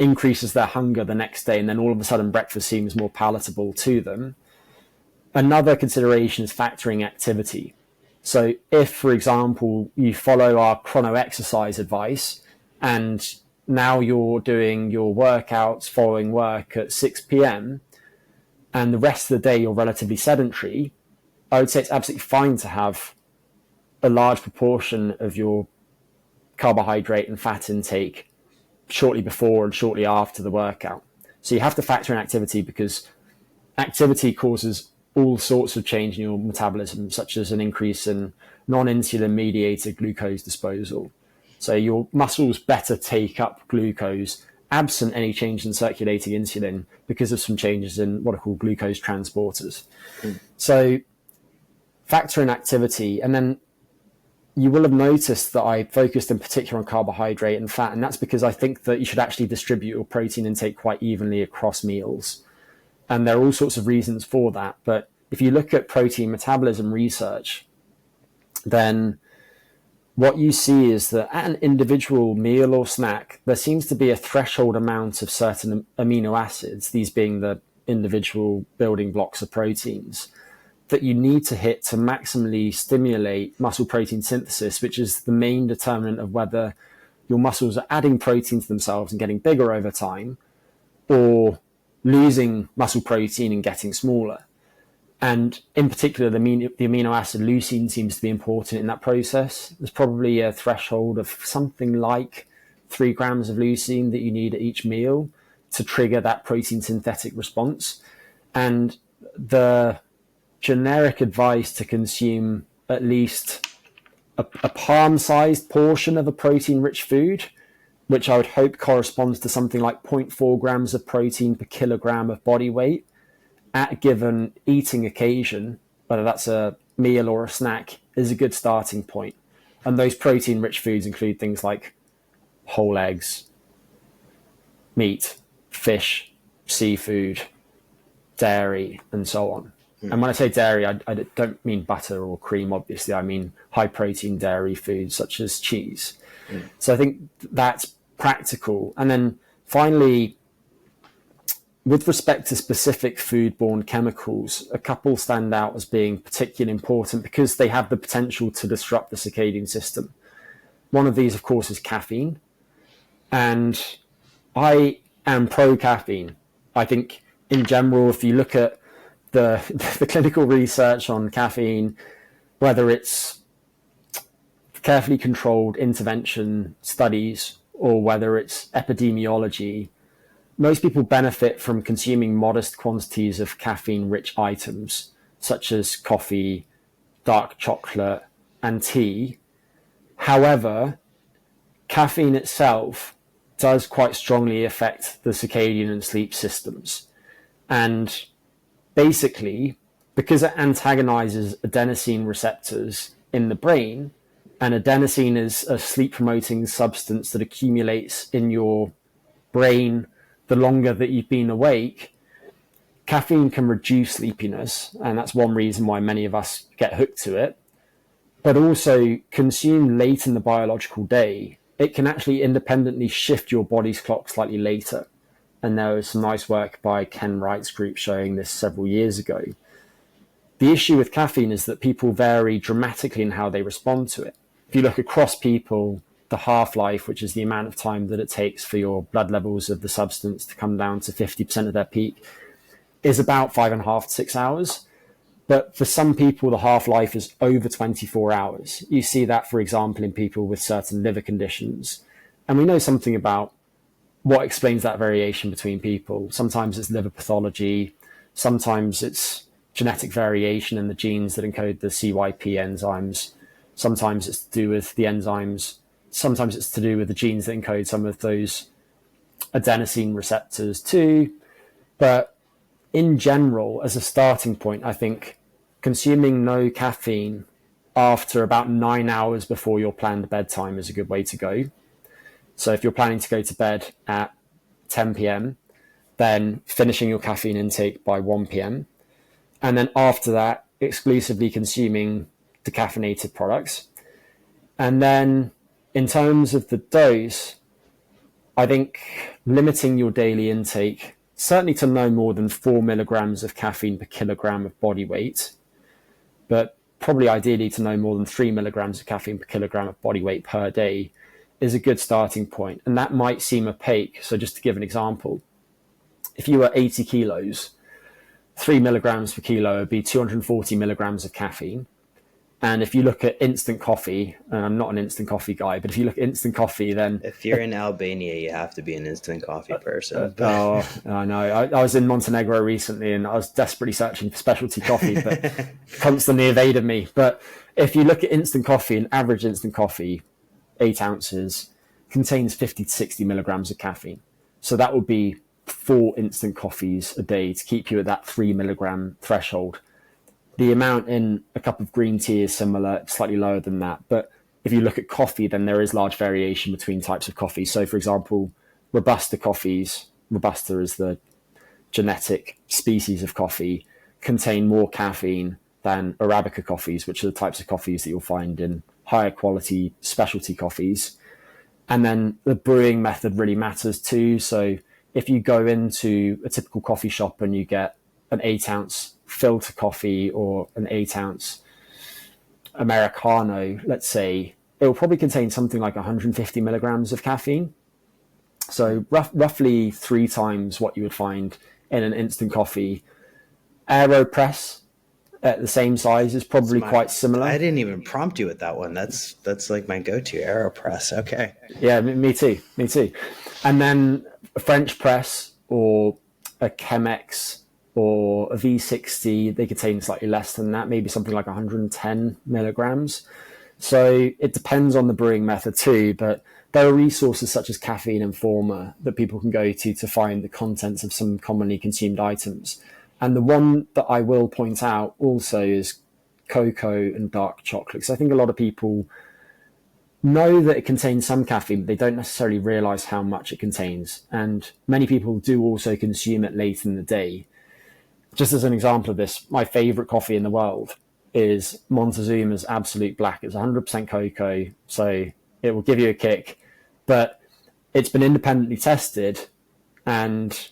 increases their hunger the next day. And then all of a sudden breakfast seems more palatable to them. Another consideration is factoring activity. So if, for example, you follow our chrono exercise advice and now you're doing your workouts following work at 6 p.m. and the rest of the day you're relatively sedentary, I would say it's absolutely fine to have a large proportion of your carbohydrate and fat intake shortly before and shortly after the workout. So you have to factor in activity, because activity causes all sorts of change in your metabolism, such as an increase in non-insulin mediated glucose disposal. So your muscles better take up glucose absent any change in circulating insulin because of some changes in what are called glucose transporters. So factor in activity, and then you will have noticed that I focused in particular on carbohydrate and fat, and that's because I think that you should actually distribute your protein intake quite evenly across meals. And there are all sorts of reasons for that. But if you look at protein metabolism research, then what you see is that at an individual meal or snack, there seems to be a threshold amount of certain amino acids, these being the individual building blocks of proteins, that you need to hit to maximally stimulate muscle protein synthesis, which is the main determinant of whether your muscles are adding protein to themselves and getting bigger over time, or losing muscle protein and getting smaller. And in particular, the amino acid leucine seems to be important in that process. There's probably a threshold of something like 3 grams of leucine that you need at each meal to trigger that protein synthetic response. And the generic advice to consume at least a palm-sized portion of a protein-rich food, which I would hope corresponds to something like 0.4 grams of protein per kilogram of body weight at a given eating occasion, whether that's a meal or a snack, is a good starting point. And those protein-rich foods include things like whole eggs, meat, fish, seafood, dairy, and so on. And when I say dairy, I don't mean butter or cream, obviously. I mean high-protein dairy foods such as cheese. So I think that's practical. And then finally, with respect to specific foodborne chemicals, a couple stand out as being particularly important because they have the potential to disrupt the circadian system. One of these, of course, is caffeine. And I am pro-caffeine. I think in general, if you look at the clinical research on caffeine, whether it's carefully controlled intervention studies or whether it's epidemiology, most people benefit from consuming modest quantities of caffeine-rich items, such as coffee, dark chocolate, and tea. However, caffeine itself does quite strongly affect the circadian and sleep systems. And basically, because it antagonizes adenosine receptors in the brain, and adenosine is a sleep-promoting substance that accumulates in your brain the longer that you've been awake, caffeine can reduce sleepiness, and that's one reason why many of us get hooked to it. But also, consumed late in the biological day, it can actually independently shift your body's clock slightly later. And there was some nice work by Ken Wright's group showing this several years ago. The issue with caffeine is that people vary dramatically in how they respond to it. If you look across people, the half-life, which is the amount of time that it takes for your blood levels of the substance to come down to 50% of their peak, is about 5.5 to 6 hours. But for some people, the half-life is over 24 hours. You see that, for example, in people with certain liver conditions. And we know something about what explains that variation between people. Sometimes it's liver pathology. Sometimes it's genetic variation in the genes that encode the CYP enzymes. Sometimes it's to do with the enzymes. Sometimes it's to do with the genes that encode some of those adenosine receptors too. But in general, as a starting point, I think consuming no caffeine after about 9 hours before your planned bedtime is a good way to go. So if you're planning to go to bed at 10 p.m., then finishing your caffeine intake by 1 p.m. And then after that, exclusively consuming decaffeinated products. And then in terms of the dose, I think limiting your daily intake, certainly to no more than 4 milligrams of caffeine per kilogram of body weight, but probably ideally to no more than 3 milligrams of caffeine per kilogram of body weight per day, is a good starting point. And that might seem opaque. So just to give an example, if you were 80 kilos, 3 milligrams per kilo would be 240 milligrams of caffeine. And if you look at instant coffee, and I'm not an instant coffee guy, but if you look at instant coffee, then... If you're in Albania, you have to be an instant coffee person. I know. I was in Montenegro recently, and I was desperately searching for specialty coffee, but constantly evaded me. But if you look at instant coffee, an average instant coffee, 8 ounces, contains 50 to 60 milligrams of caffeine. So that would be 4 instant coffees a day to keep you at that 3 milligram threshold. The amount in a cup of green tea is similar, slightly lower than that. But if you look at coffee, then there is large variation between types of coffee. So, for example, Robusta coffees, Robusta is the genetic species of coffee, contain more caffeine than Arabica coffees, which are the types of coffees that you'll find in higher quality specialty coffees. And then the brewing method really matters too. So if you go into a typical coffee shop and you get an 8 ounce filter coffee or an 8 ounce Americano, let's say, it will probably contain something like 150 milligrams of caffeine. So roughly 3 times what you would find in an instant coffee. AeroPress at the same size is probably quite similar. I didn't even prompt you with that one. That's like my go-to, AeroPress. Okay. Yeah, me too. And then a French press or a Chemex or a V60, they contain slightly less than that, maybe something like 110 milligrams. So it depends on the brewing method too, but there are resources such as Caffeine Informer that people can go to find the contents of some commonly consumed items. And the one that I will point out also is cocoa and dark chocolate. Because I think a lot of people know that it contains some caffeine, but they don't necessarily realize how much it contains. And many people do also consume it late in the day. Just as an example of this, my favorite coffee in the world is Montezuma's Absolute Black. It's 100% cocoa, so it will give you a kick. But it's been independently tested and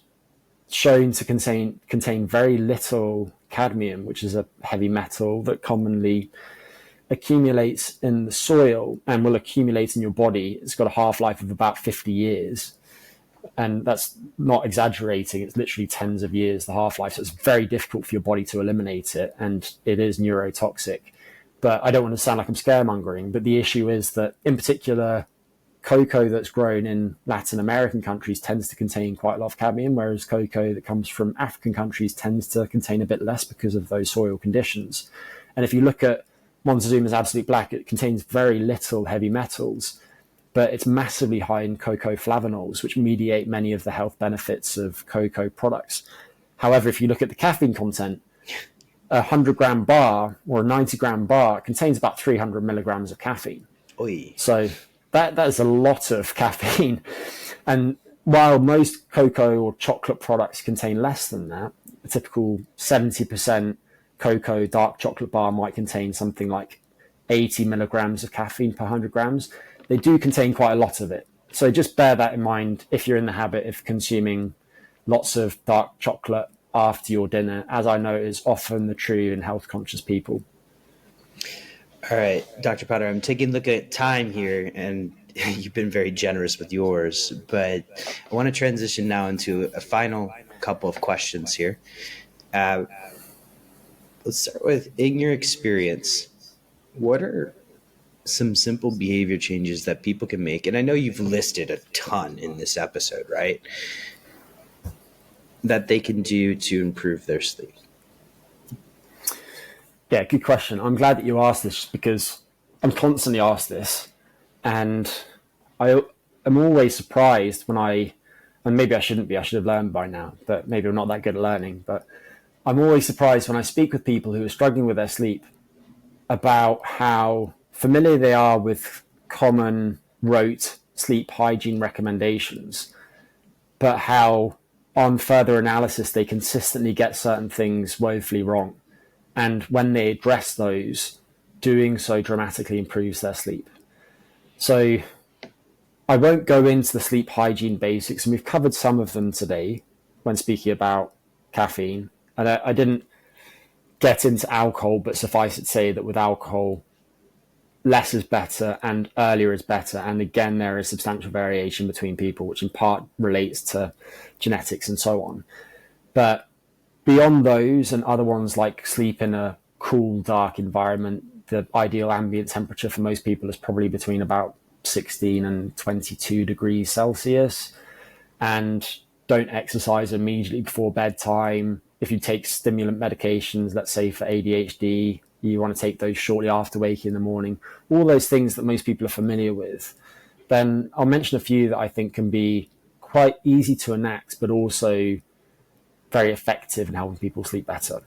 shown to contain very little cadmium, which is a heavy metal that commonly accumulates in the soil and will accumulate in your body. It's got a half-life of about 50 years. And that's not exaggerating. It's literally tens of years, the half-life. So it's very difficult for your body to eliminate it. And it is neurotoxic. But I don't want to sound like I'm scaremongering. But the issue is that, in particular, cocoa that's grown in Latin American countries tends to contain quite a lot of cadmium, whereas cocoa that comes from African countries tends to contain a bit less because of those soil conditions. And if you look at Montezuma's Absolute Black, it contains very little heavy metals, but it's massively high in cocoa flavonols, which mediate many of the health benefits of cocoa products. However, if you look at the caffeine content, a 100-gram bar or a 90-gram bar contains about 300 milligrams of caffeine. Oy. So that is a lot of caffeine. And while most cocoa or chocolate products contain less than that, a typical 70% cocoa dark chocolate bar might contain something like 80 milligrams of caffeine per 100 grams. They do contain quite a lot of it. So just bear that in mind if you're in the habit of consuming lots of dark chocolate after your dinner, as I know is often the true in health-conscious people. All right, Dr. Potter, I'm taking a look at time here, and you've been very generous with yours, but I want to transition now into a final couple of questions here. Let's start with, in your experience, what are some simple behavior changes that people can make? And I know you've listed a ton in this episode, right? That they can do to improve their sleep. Yeah, good question. I'm glad that you asked this because I'm constantly asked this, and I am always surprised when and maybe I shouldn't be, I should have learned by now, but maybe I'm not that good at learning, but I'm always surprised when I speak with people who are struggling with their sleep about how familiar they are with common rote sleep hygiene recommendations, but how on further analysis they consistently get certain things woefully wrong. And when they address those, doing so dramatically improves their sleep. So I won't go into the sleep hygiene basics, and we've covered some of them today when speaking about caffeine. And I didn't get into alcohol, but suffice it to say that with alcohol, less is better and earlier is better. And again, there is substantial variation between people, which in part relates to genetics and so on. But beyond those and other ones like sleep in a cool, dark environment, the ideal ambient temperature for most people is probably between about 16 and 22 degrees Celsius. And don't exercise immediately before bedtime. If you take stimulant medications, let's say for ADHD, you want to take those shortly after waking in the morning, all those things that most people are familiar with, then I'll mention a few that I think can be quite easy to enact, but also very effective in helping people sleep better.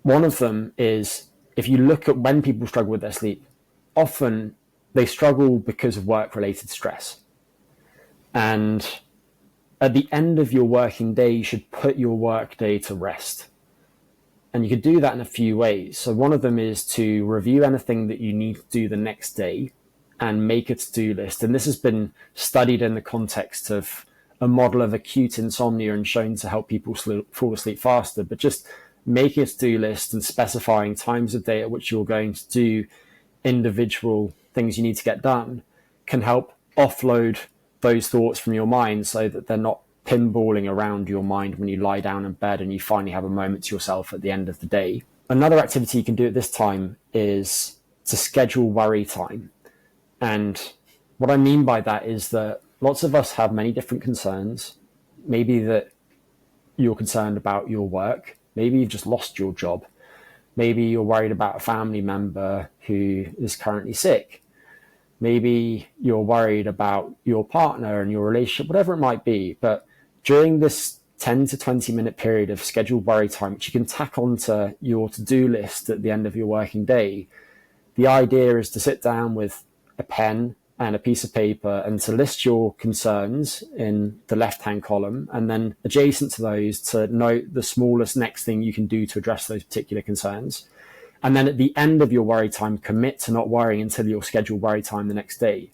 One of them is, if you look at when people struggle with their sleep, often they struggle because of work-related stress. And at the end of your working day, you should put your work day to rest. And you could do that in a few ways. So one of them is to review anything that you need to do the next day and make a to-do list. And this has been studied in the context of a model of acute insomnia and shown to help people fall asleep faster. But just making a to-do list and specifying times of day at which you're going to do individual things you need to get done can help offload those thoughts from your mind so that they're not pinballing around your mind when you lie down in bed and you finally have a moment to yourself at the end of the day. Another activity you can do at this time is to schedule worry time. And what I mean by that is that lots of us have many different concerns. Maybe that you're concerned about your work. Maybe you've just lost your job. Maybe you're worried about a family member who is currently sick. Maybe you're worried about your partner and your relationship, whatever it might be. But during this 10 to 20 minute period of scheduled worry time, which you can tack onto your to-do list at the end of your working day, the idea is to sit down with a pen and a piece of paper and to list your concerns in the left-hand column, and then adjacent to those to note the smallest next thing you can do to address those particular concerns. And then at the end of your worry time, commit to not worrying until your scheduled worry time the next day.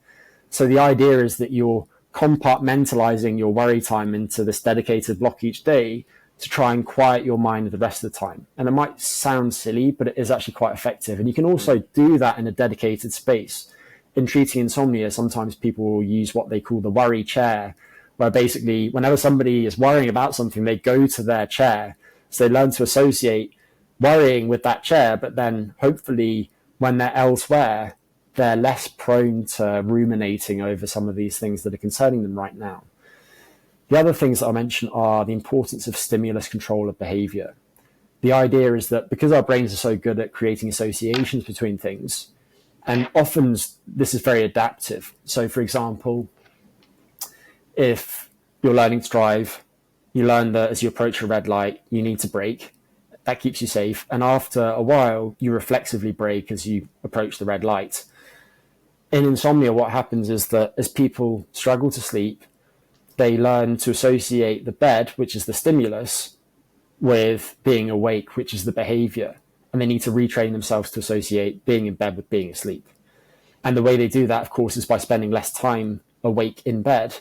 So the idea is that you're compartmentalizing your worry time into this dedicated block each day to try and quiet your mind the rest of the time. And it might sound silly, but it is actually quite effective. And you can also do that in a dedicated space. In treating insomnia, sometimes people will use what they call the worry chair, where basically whenever somebody is worrying about something, they go to their chair. So they learn to associate worrying with that chair, but then hopefully when they're elsewhere, they're less prone to ruminating over some of these things that are concerning them right now. The other things that I'll mention are the importance of stimulus control of behavior. The idea is that because our brains are so good at creating associations between things, and often this is very adaptive. So for example, if you're learning to drive, you learn that as you approach a red light, you need to brake. That keeps you safe. And after a while, you reflexively brake as you approach the red light. In insomnia, what happens is that as people struggle to sleep, they learn to associate the bed, which is the stimulus, with being awake, which is the behavior. And they need to retrain themselves to associate being in bed with being asleep. And the way they do that, of course, is by spending less time awake in bed.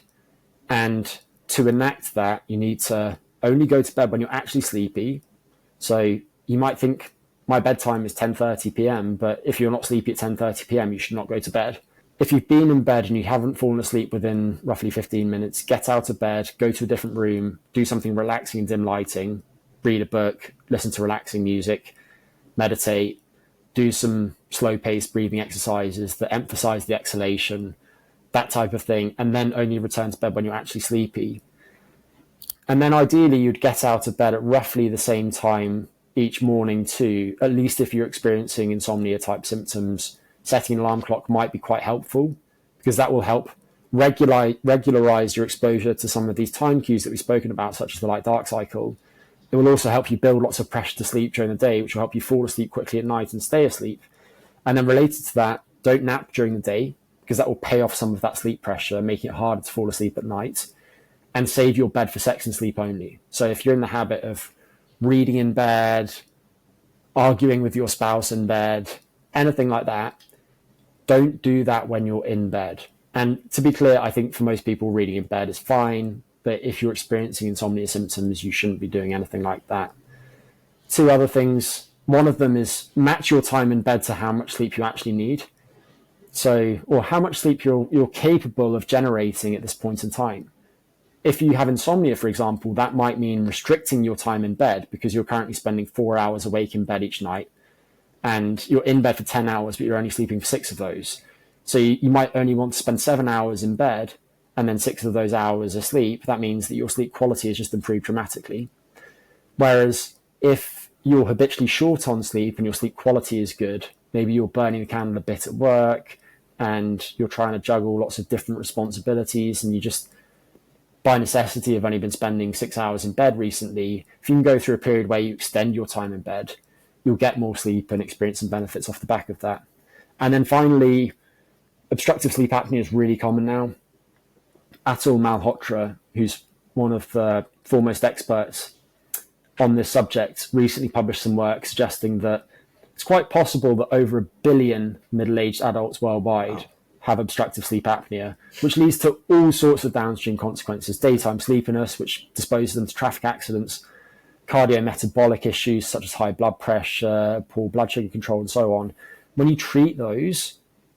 And to enact that, you need to only go to bed when you're actually sleepy. So you might think my bedtime is 10:30 p.m., but if you're not sleepy at 10:30 p.m., you should not go to bed. If you've been in bed and you haven't fallen asleep within roughly 15 minutes, get out of bed, go to a different room, do something relaxing in dim lighting, read a book, listen to relaxing music, meditate, do some slow-paced breathing exercises that emphasize the exhalation, that type of thing, and then only return to bed when you're actually sleepy. And then ideally, you'd get out of bed at roughly the same time each morning too, at least if you're experiencing insomnia-type symptoms. Setting an alarm clock might be quite helpful because that will help regularize your exposure to some of these time cues that we've spoken about, such as the light-dark cycle. It will also help you build lots of pressure to sleep during the day, which will help you fall asleep quickly at night and stay asleep. And then related to that, don't nap during the day because that will pay off some of that sleep pressure, making it harder to fall asleep at night. And save your bed for sex and sleep only. So if you're in the habit of reading in bed, arguing with your spouse in bed, anything like that, don't do that when you're in bed. And to be clear, I think for most people, reading in bed is fine. But if you're experiencing insomnia symptoms, you shouldn't be doing anything like that. Two other things. One of them is match your time in bed to how much sleep you actually need. So, or how much sleep you're capable of generating at this point in time. If you have insomnia, for example, that might mean restricting your time in bed because you're currently spending 4 hours awake in bed each night and you're in bed for 10 hours, but you're only sleeping for 6 of those. So you might only want to spend 7 hours in bed and then 6 of those hours asleep. That means that your sleep quality has just improved dramatically. Whereas if you're habitually short on sleep and your sleep quality is good, maybe you're burning the candle a bit at work and you're trying to juggle lots of different responsibilities, and you just, by necessity, have only been spending 6 hours in bed recently. If you can go through a period where you extend your time in bed, you'll get more sleep and experience some benefits off the back of that. And then finally, obstructive sleep apnea is really common now. Atul Malhotra, who's one of the foremost experts on this subject, recently published some work suggesting that it's quite possible that over 1 billion middle-aged adults worldwide have obstructive sleep apnea, which leads to all sorts of downstream consequences: daytime sleepiness, which disposes them to traffic accidents, cardiometabolic issues such as high blood pressure, poor blood sugar control, and so on. When you treat those,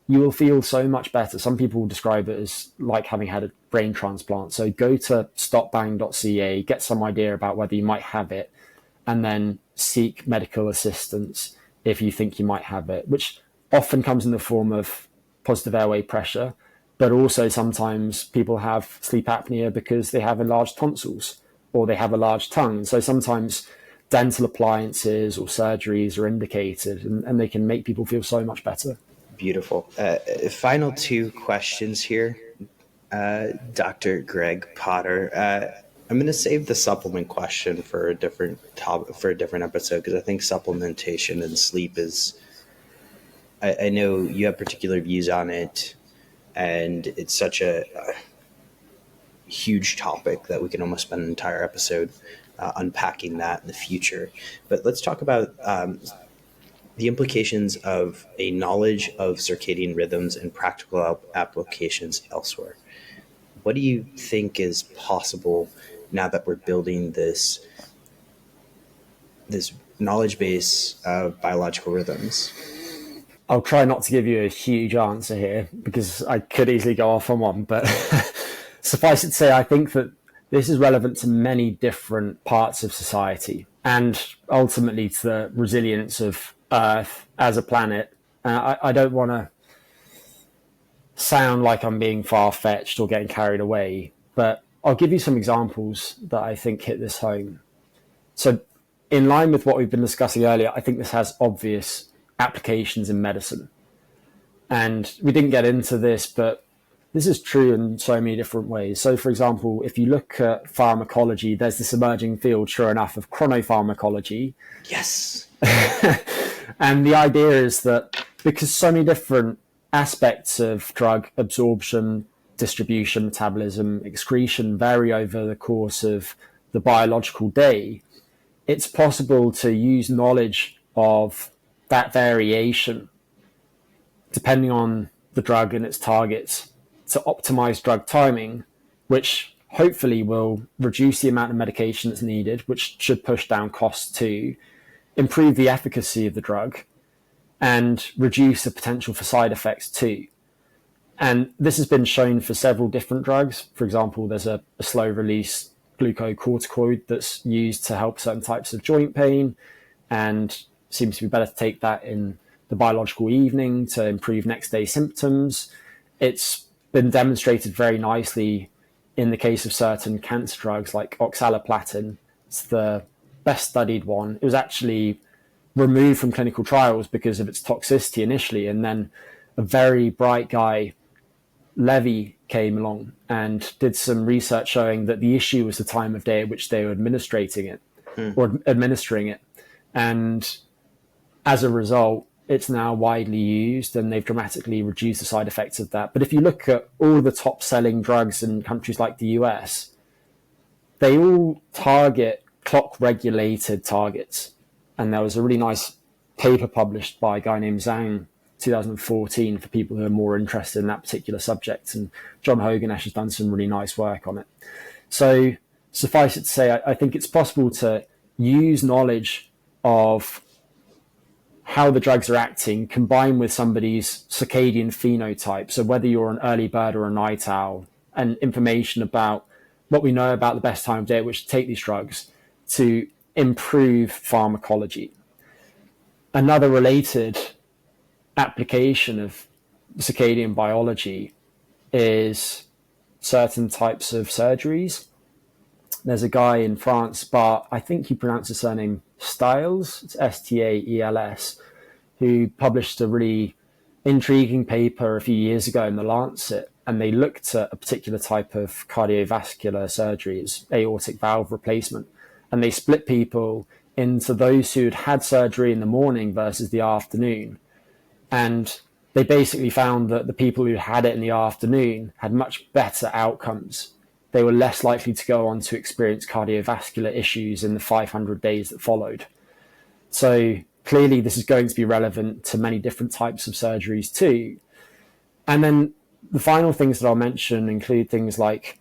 you will feel so much better. Some people describe it as like having had a brain transplant. So go to stopbang.ca, get some idea about whether you might have it, and then seek medical assistance if you think you might have it, which often comes in the form of positive airway pressure, but also sometimes people have sleep apnea because they have enlarged tonsils or they have a large tongue. So sometimes dental appliances or surgeries are indicated, and they can make people feel so much better. Beautiful. Final two questions here. Dr. Greg Potter. I'm going to save the supplement question for a different topic, for a different episode, because I think supplementation and sleep is, I know you have particular views on it, and it's such a huge topic that we can almost spend an entire episode unpacking that in the future. But let's talk about the implications of a knowledge of circadian rhythms and practical applications elsewhere. What do you think is possible now that we're building this knowledge base of biological rhythms? I'll try not to give you a huge answer here because I could easily go off on one, but suffice it to say, I think that this is relevant to many different parts of society and ultimately to the resilience of Earth as a planet. I don't want to sound like I'm being far-fetched or getting carried away, but I'll give you some examples that I think hit this home. So in line with what we've been discussing earlier, I think this has obvious applications in medicine. And we didn't get into this, but this is true in so many different ways. So, for example, if you look at pharmacology, there's this emerging field, sure enough, of chronopharmacology. Yes. And the idea is that because so many different aspects of drug absorption, distribution, metabolism, excretion vary over the course of the biological day, it's possible to use knowledge of that variation, depending on the drug and its targets, to optimize drug timing, which hopefully will reduce the amount of medication that's needed, which should push down costs too, improve the efficacy of the drug, and reduce the potential for side effects too. And this has been shown for several different drugs. For example, there's a slow-release glucocorticoid that's used to help certain types of joint pain, and seems to be better to take that in the biological evening to improve next day symptoms. It's been demonstrated very nicely in the case of certain cancer drugs like oxaliplatin. It's the best studied one. It was actually removed from clinical trials because of its toxicity initially, and then a very bright guy, Levy, came along and did some research showing that the issue was the time of day at which they were administering it. And as a result, it's now widely used, and they've dramatically reduced the side effects of that. But if you look at all the top selling drugs in countries like the US, they all target clock regulated targets. And there was a really nice paper published by a guy named Zhang 2014 for people who are more interested in that particular subject. And John Hoganesh has done some really nice work on it. So suffice it to say, I think it's possible to use knowledge of how the drugs are acting combined with somebody's circadian phenotype. So whether you're an early bird or a night owl, and information about what we know about the best time of day at which to take these drugs to improve pharmacology. Another related application of circadian biology is certain types of surgeries. There's a guy in France, Bart, I think you pronounce his surname Stiles, it's Staels, who published a really intriguing paper a few years ago in The Lancet, and they looked at a particular type of cardiovascular surgeries, aortic valve replacement, and they split people into those who'd had surgery in the morning versus the afternoon. And they basically found that the people who had it in the afternoon had much better outcomes. They were less likely to go on to experience cardiovascular issues in the 500 days that followed. So clearly this is going to be relevant to many different types of surgeries too. And then the final things that I'll mention include things like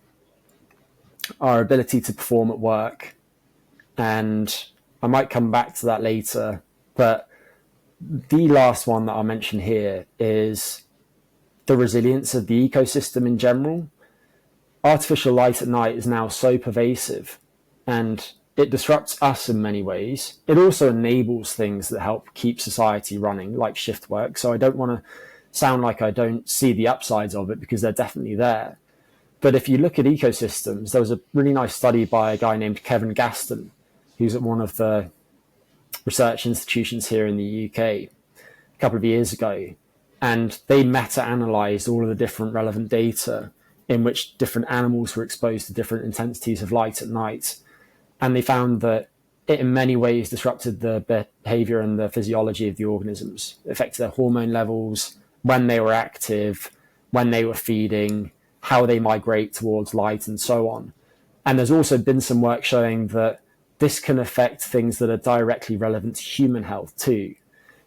our ability to perform at work. And I might come back to that later, but the last one that I'll mention here is the resilience of the ecosystem in general. Artificial light at night is now so pervasive, and it disrupts us in many ways. It also enables things that help keep society running, like shift work. So I don't want to sound like I don't see the upsides of it, because they're definitely there. But if you look at ecosystems, there was a really nice study by a guy named Kevin Gaston, who's at one of the research institutions here in the UK a couple of years ago, and they meta-analysed all of the different relevant data in which different animals were exposed to different intensities of light at night. And they found that it in many ways disrupted the behavior and the physiology of the organisms. It affected their hormone levels, when they were active, when they were feeding, how they migrate towards light, and so on. And there's also been some work showing that this can affect things that are directly relevant to human health too.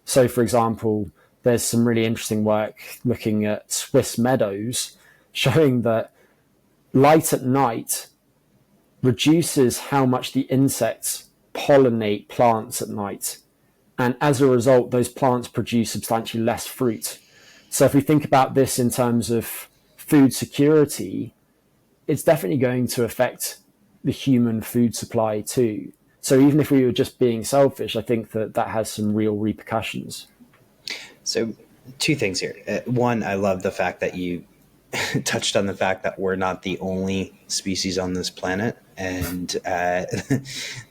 So, for example, there's some really interesting work looking at Swiss meadows, showing that light at night reduces how much the insects pollinate plants at night. And as a result, those plants produce substantially less fruit. So if we think about this in terms of food security, it's definitely going to affect the human food supply too. So even if we were just being selfish, I think that that has some real repercussions. So two things here. One, I love the fact that you touched on the fact that we're not the only species on this planet, and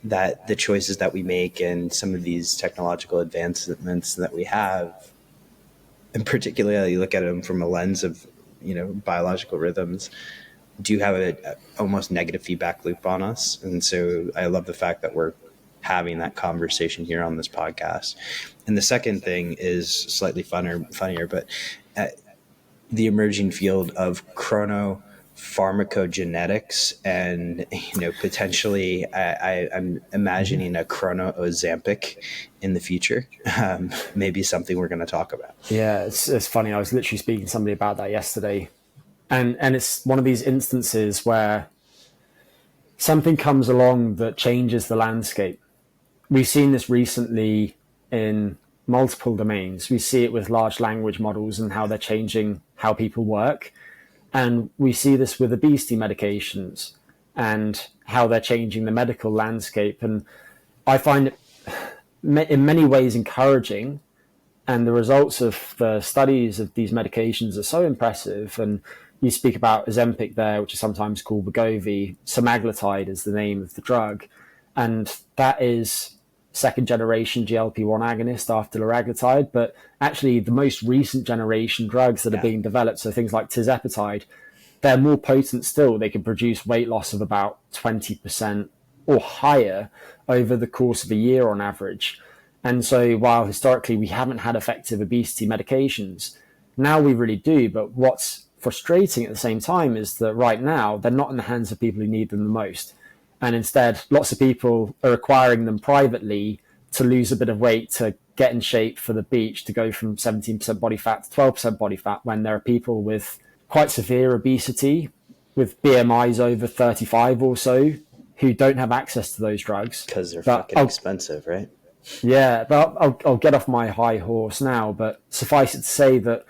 that the choices that we make and some of these technological advancements that we have, and particularly you look at them from a lens of, biological rhythms, do have a almost negative feedback loop on us. And so I love the fact that we're having that conversation here on this podcast. And the second thing is slightly funnier, but the emerging field of chronopharmacogenetics, and potentially I'm imagining a chrono Ozempic in the future. Maybe something we're going to talk about. Yeah, it's funny. I was literally speaking to somebody about that yesterday, and it's one of these instances where something comes along that changes the landscape. We've seen this recently in multiple domains. We see it with large language models and how they're changing how people work. And we see this with obesity medications and how they're changing the medical landscape. And I find it in many ways encouraging. And the results of the studies of these medications are so impressive. And you speak about Ozempic there, which is sometimes called Wegovy. Semaglutide is the name of the drug. And that is second generation GLP-1 agonist after liraglutide, but actually the most recent generation drugs that are being developed, so things like tirzepatide, they're more potent still. They can produce weight loss of about 20% or higher over the course of a year on average. And so while historically we haven't had effective obesity medications, now we really do. But what's frustrating at the same time is that right now they're not in the hands of people who need them the most. And instead, lots of people are acquiring them privately to lose a bit of weight, to get in shape for the beach, to go from 17% body fat to 12% body fat, when there are people with quite severe obesity, with BMIs over 35 or so, who don't have access to those drugs. Because they're fucking expensive, right? Yeah, but I'll get off my high horse now, but suffice it to say that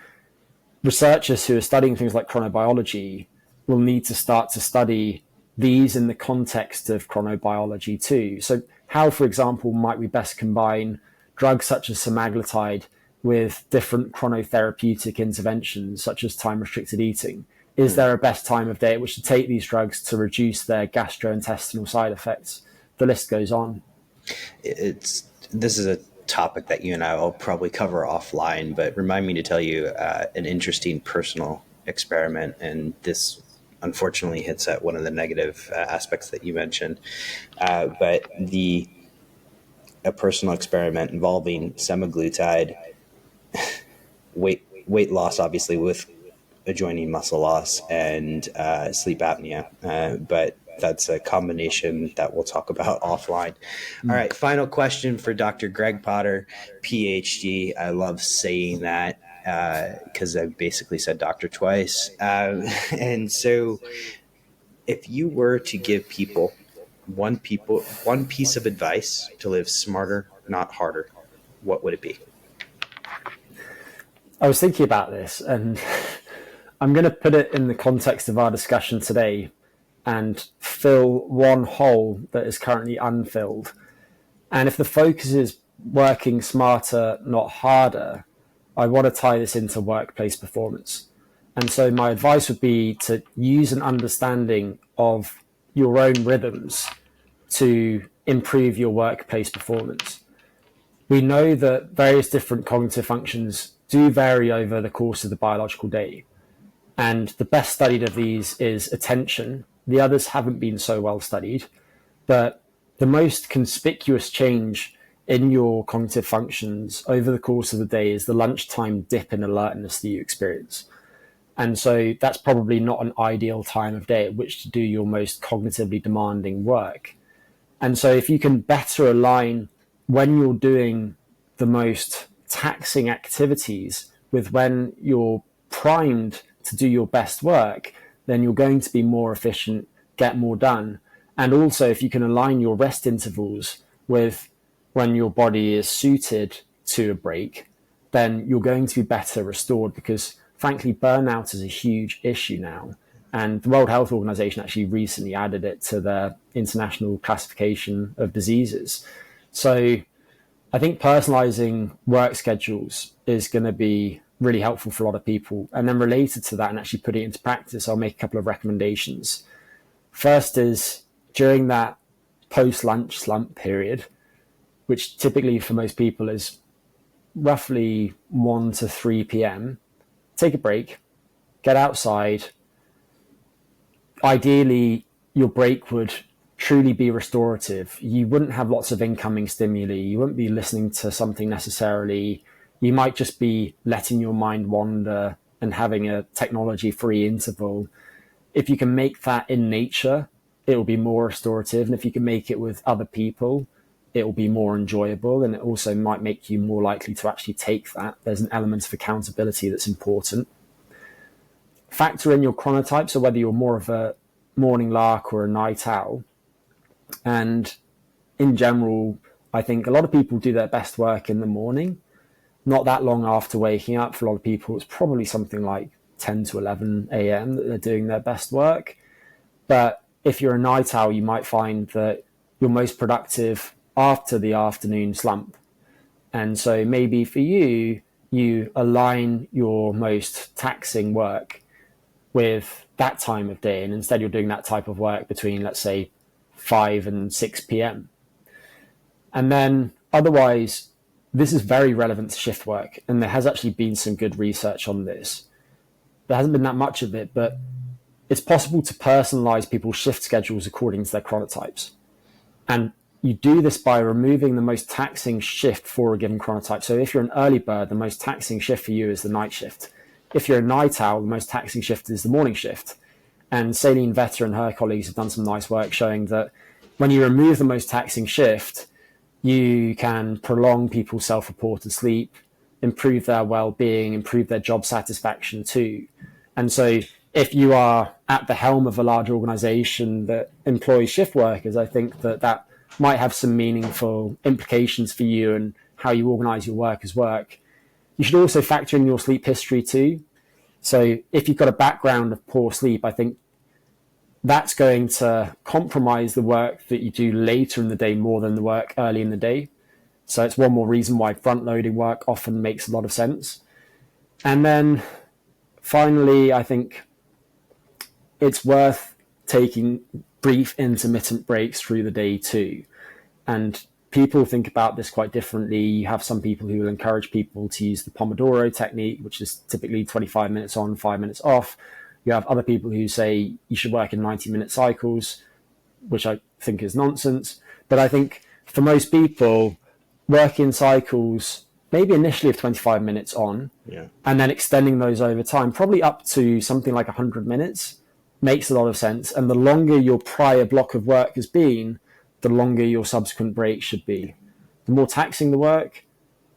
researchers who are studying things like chronobiology will need to start to study these in the context of chronobiology too. So how, for example, might we best combine drugs such as semaglutide with different chronotherapeutic interventions, such as time-restricted eating? Is there a best time of day at which to take these drugs to reduce their gastrointestinal side effects? The list goes on. This is a topic that you and I will probably cover offline, but remind me to tell you an interesting personal experiment, and this unfortunately hits at one of the negative aspects that you mentioned. But a personal experiment involving semaglutide, weight loss, obviously with adjoining muscle loss, and sleep apnea. But that's a combination that we'll talk about offline. All right, final question for Dr. Greg Potter, PhD. I love saying that because I basically said doctor twice. And so if you were to give people one piece of advice to live smarter, not harder, what would it be? I was thinking about this, and I'm going to put it in the context of our discussion today and fill one hole that is currently unfilled. And if the focus is working smarter, not harder, I want to tie this into workplace performance. And so my advice would be to use an understanding of your own rhythms to improve your workplace performance. We know that various different cognitive functions do vary over the course of the biological day. And the best studied of these is attention. The others haven't been so well studied, but the most conspicuous change in your cognitive functions over the course of the day is the lunchtime dip in alertness that you experience. And so that's probably not an ideal time of day at which to do your most cognitively demanding work. And so if you can better align when you're doing the most taxing activities with when you're primed to do your best work, then you're going to be more efficient, get more done. And also, if you can align your rest intervals with when your body is suited to a break, then you're going to be better restored, because frankly, burnout is a huge issue now. And the World Health Organization actually recently added it to their international classification of diseases. So I think personalizing work schedules is going to be really helpful for a lot of people. And then related to that and actually putting it into practice, I'll make a couple of recommendations. First is during that post-lunch slump period, which typically for most people is roughly 1 to 3 p.m., take a break, get outside. Ideally, your break would truly be restorative. You wouldn't have lots of incoming stimuli. You wouldn't be listening to something necessarily. You might just be letting your mind wander and having a technology-free interval. If you can make that in nature, it will be more restorative. And if you can make it with other people, it will be more enjoyable. And it also might make you more likely to actually take that. There's an element of accountability that's important. Factor in your chronotype, so whether you're more of a morning lark or a night owl. And in general, I think a lot of people do their best work in the morning, not that long after waking up. For a lot of people, it's probably something like 10 to 11 a.m. that they're doing their best work. But if you're a night owl, you might find that you're most productive after the afternoon slump. And so maybe for you, you align your most taxing work with that time of day. And instead you're doing that type of work between, let's say, 5 and 6 p.m. And then otherwise, this is very relevant to shift work. And there has actually been some good research on this. There hasn't been that much of it, but it's possible to personalize people's shift schedules according to their chronotypes. And you do this by removing the most taxing shift for a given chronotype. So if you're an early bird, the most taxing shift for you is the night shift. If you're a night owl, the most taxing shift is the morning shift. And Saline Vetter and her colleagues have done some nice work showing that when you remove the most taxing shift, you can prolong people's self-reported sleep, improve their well-being, improve their job satisfaction too. And so if you are at the helm of a large organization that employs shift workers, I think that might have some meaningful implications for you and how you organize your work as work. You should also factor in your sleep history too. So if you've got a background of poor sleep, I think that's going to compromise the work that you do later in the day more than the work early in the day. So it's one more reason why front-loading work often makes a lot of sense. And then finally, I think it's worth taking brief intermittent breaks through the day too. And people think about this quite differently. You have some people who will encourage people to use the Pomodoro technique, which is typically 25 minutes on, 5 minutes off. You have other people who say you should work in 90-minute cycles, which I think is nonsense. But I think for most people, work in cycles, maybe initially of 25 minutes on, and then extending those over time, probably up to something like 100 minutes, makes a lot of sense. And the longer your prior block of work has been, the longer your subsequent break should be. The more taxing the work,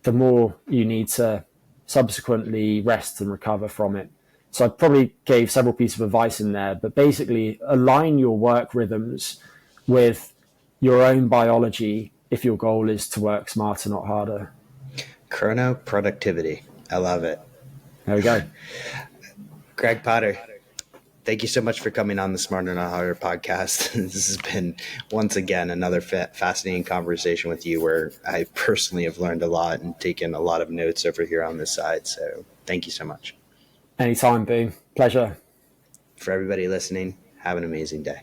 the more you need to subsequently rest and recover from it. So I probably gave several pieces of advice in there, but basically align your work rhythms with your own biology if your goal is to work smarter, not harder. Chrono productivity. I love it. There we go. Greg Potter, thank you so much for coming on the Smarter Not Harder podcast. This has been, once again, another fascinating conversation with you where I personally have learned a lot and taken a lot of notes over here on this side. So thank you so much. Anytime, Boo. Pleasure. For everybody listening, have an amazing day.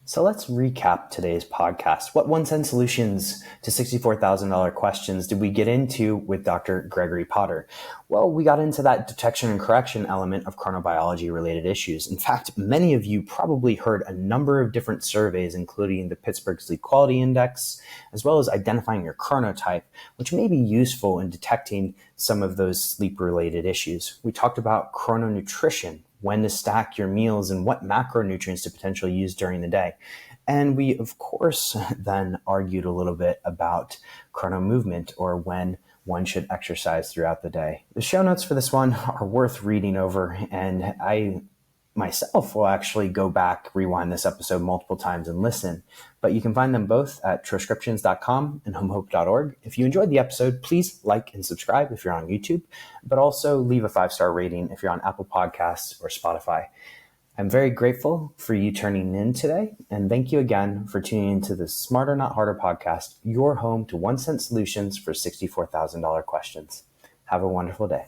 So let's recap today's podcast. What 1 cent solutions to $64,000 questions did we get into with Dr. Gregory Potter? Well, we got into that detection and correction element of chronobiology related issues. In fact, many of you probably heard a number of different surveys, including the Pittsburgh Sleep Quality Index, as well as identifying your chronotype, which may be useful in detecting some of those sleep related issues. We talked about chrononutrition, when to stack your meals, and what macronutrients to potentially use during the day. And we, of course, then argued a little bit about chrono movement, or when one should exercise throughout the day. The show notes for this one are worth reading over, and I myself will actually go back, rewind this episode multiple times and listen. But you can find them both at transcriptions.com and homehope.org. If you enjoyed the episode, please like and subscribe if you're on YouTube, but also leave a 5-star rating if you're on Apple Podcasts or Spotify. I'm very grateful for you turning in today, and thank you again for tuning into the Smarter Not Harder podcast, your home to 1 cent solutions for $64,000 questions. Have a wonderful day.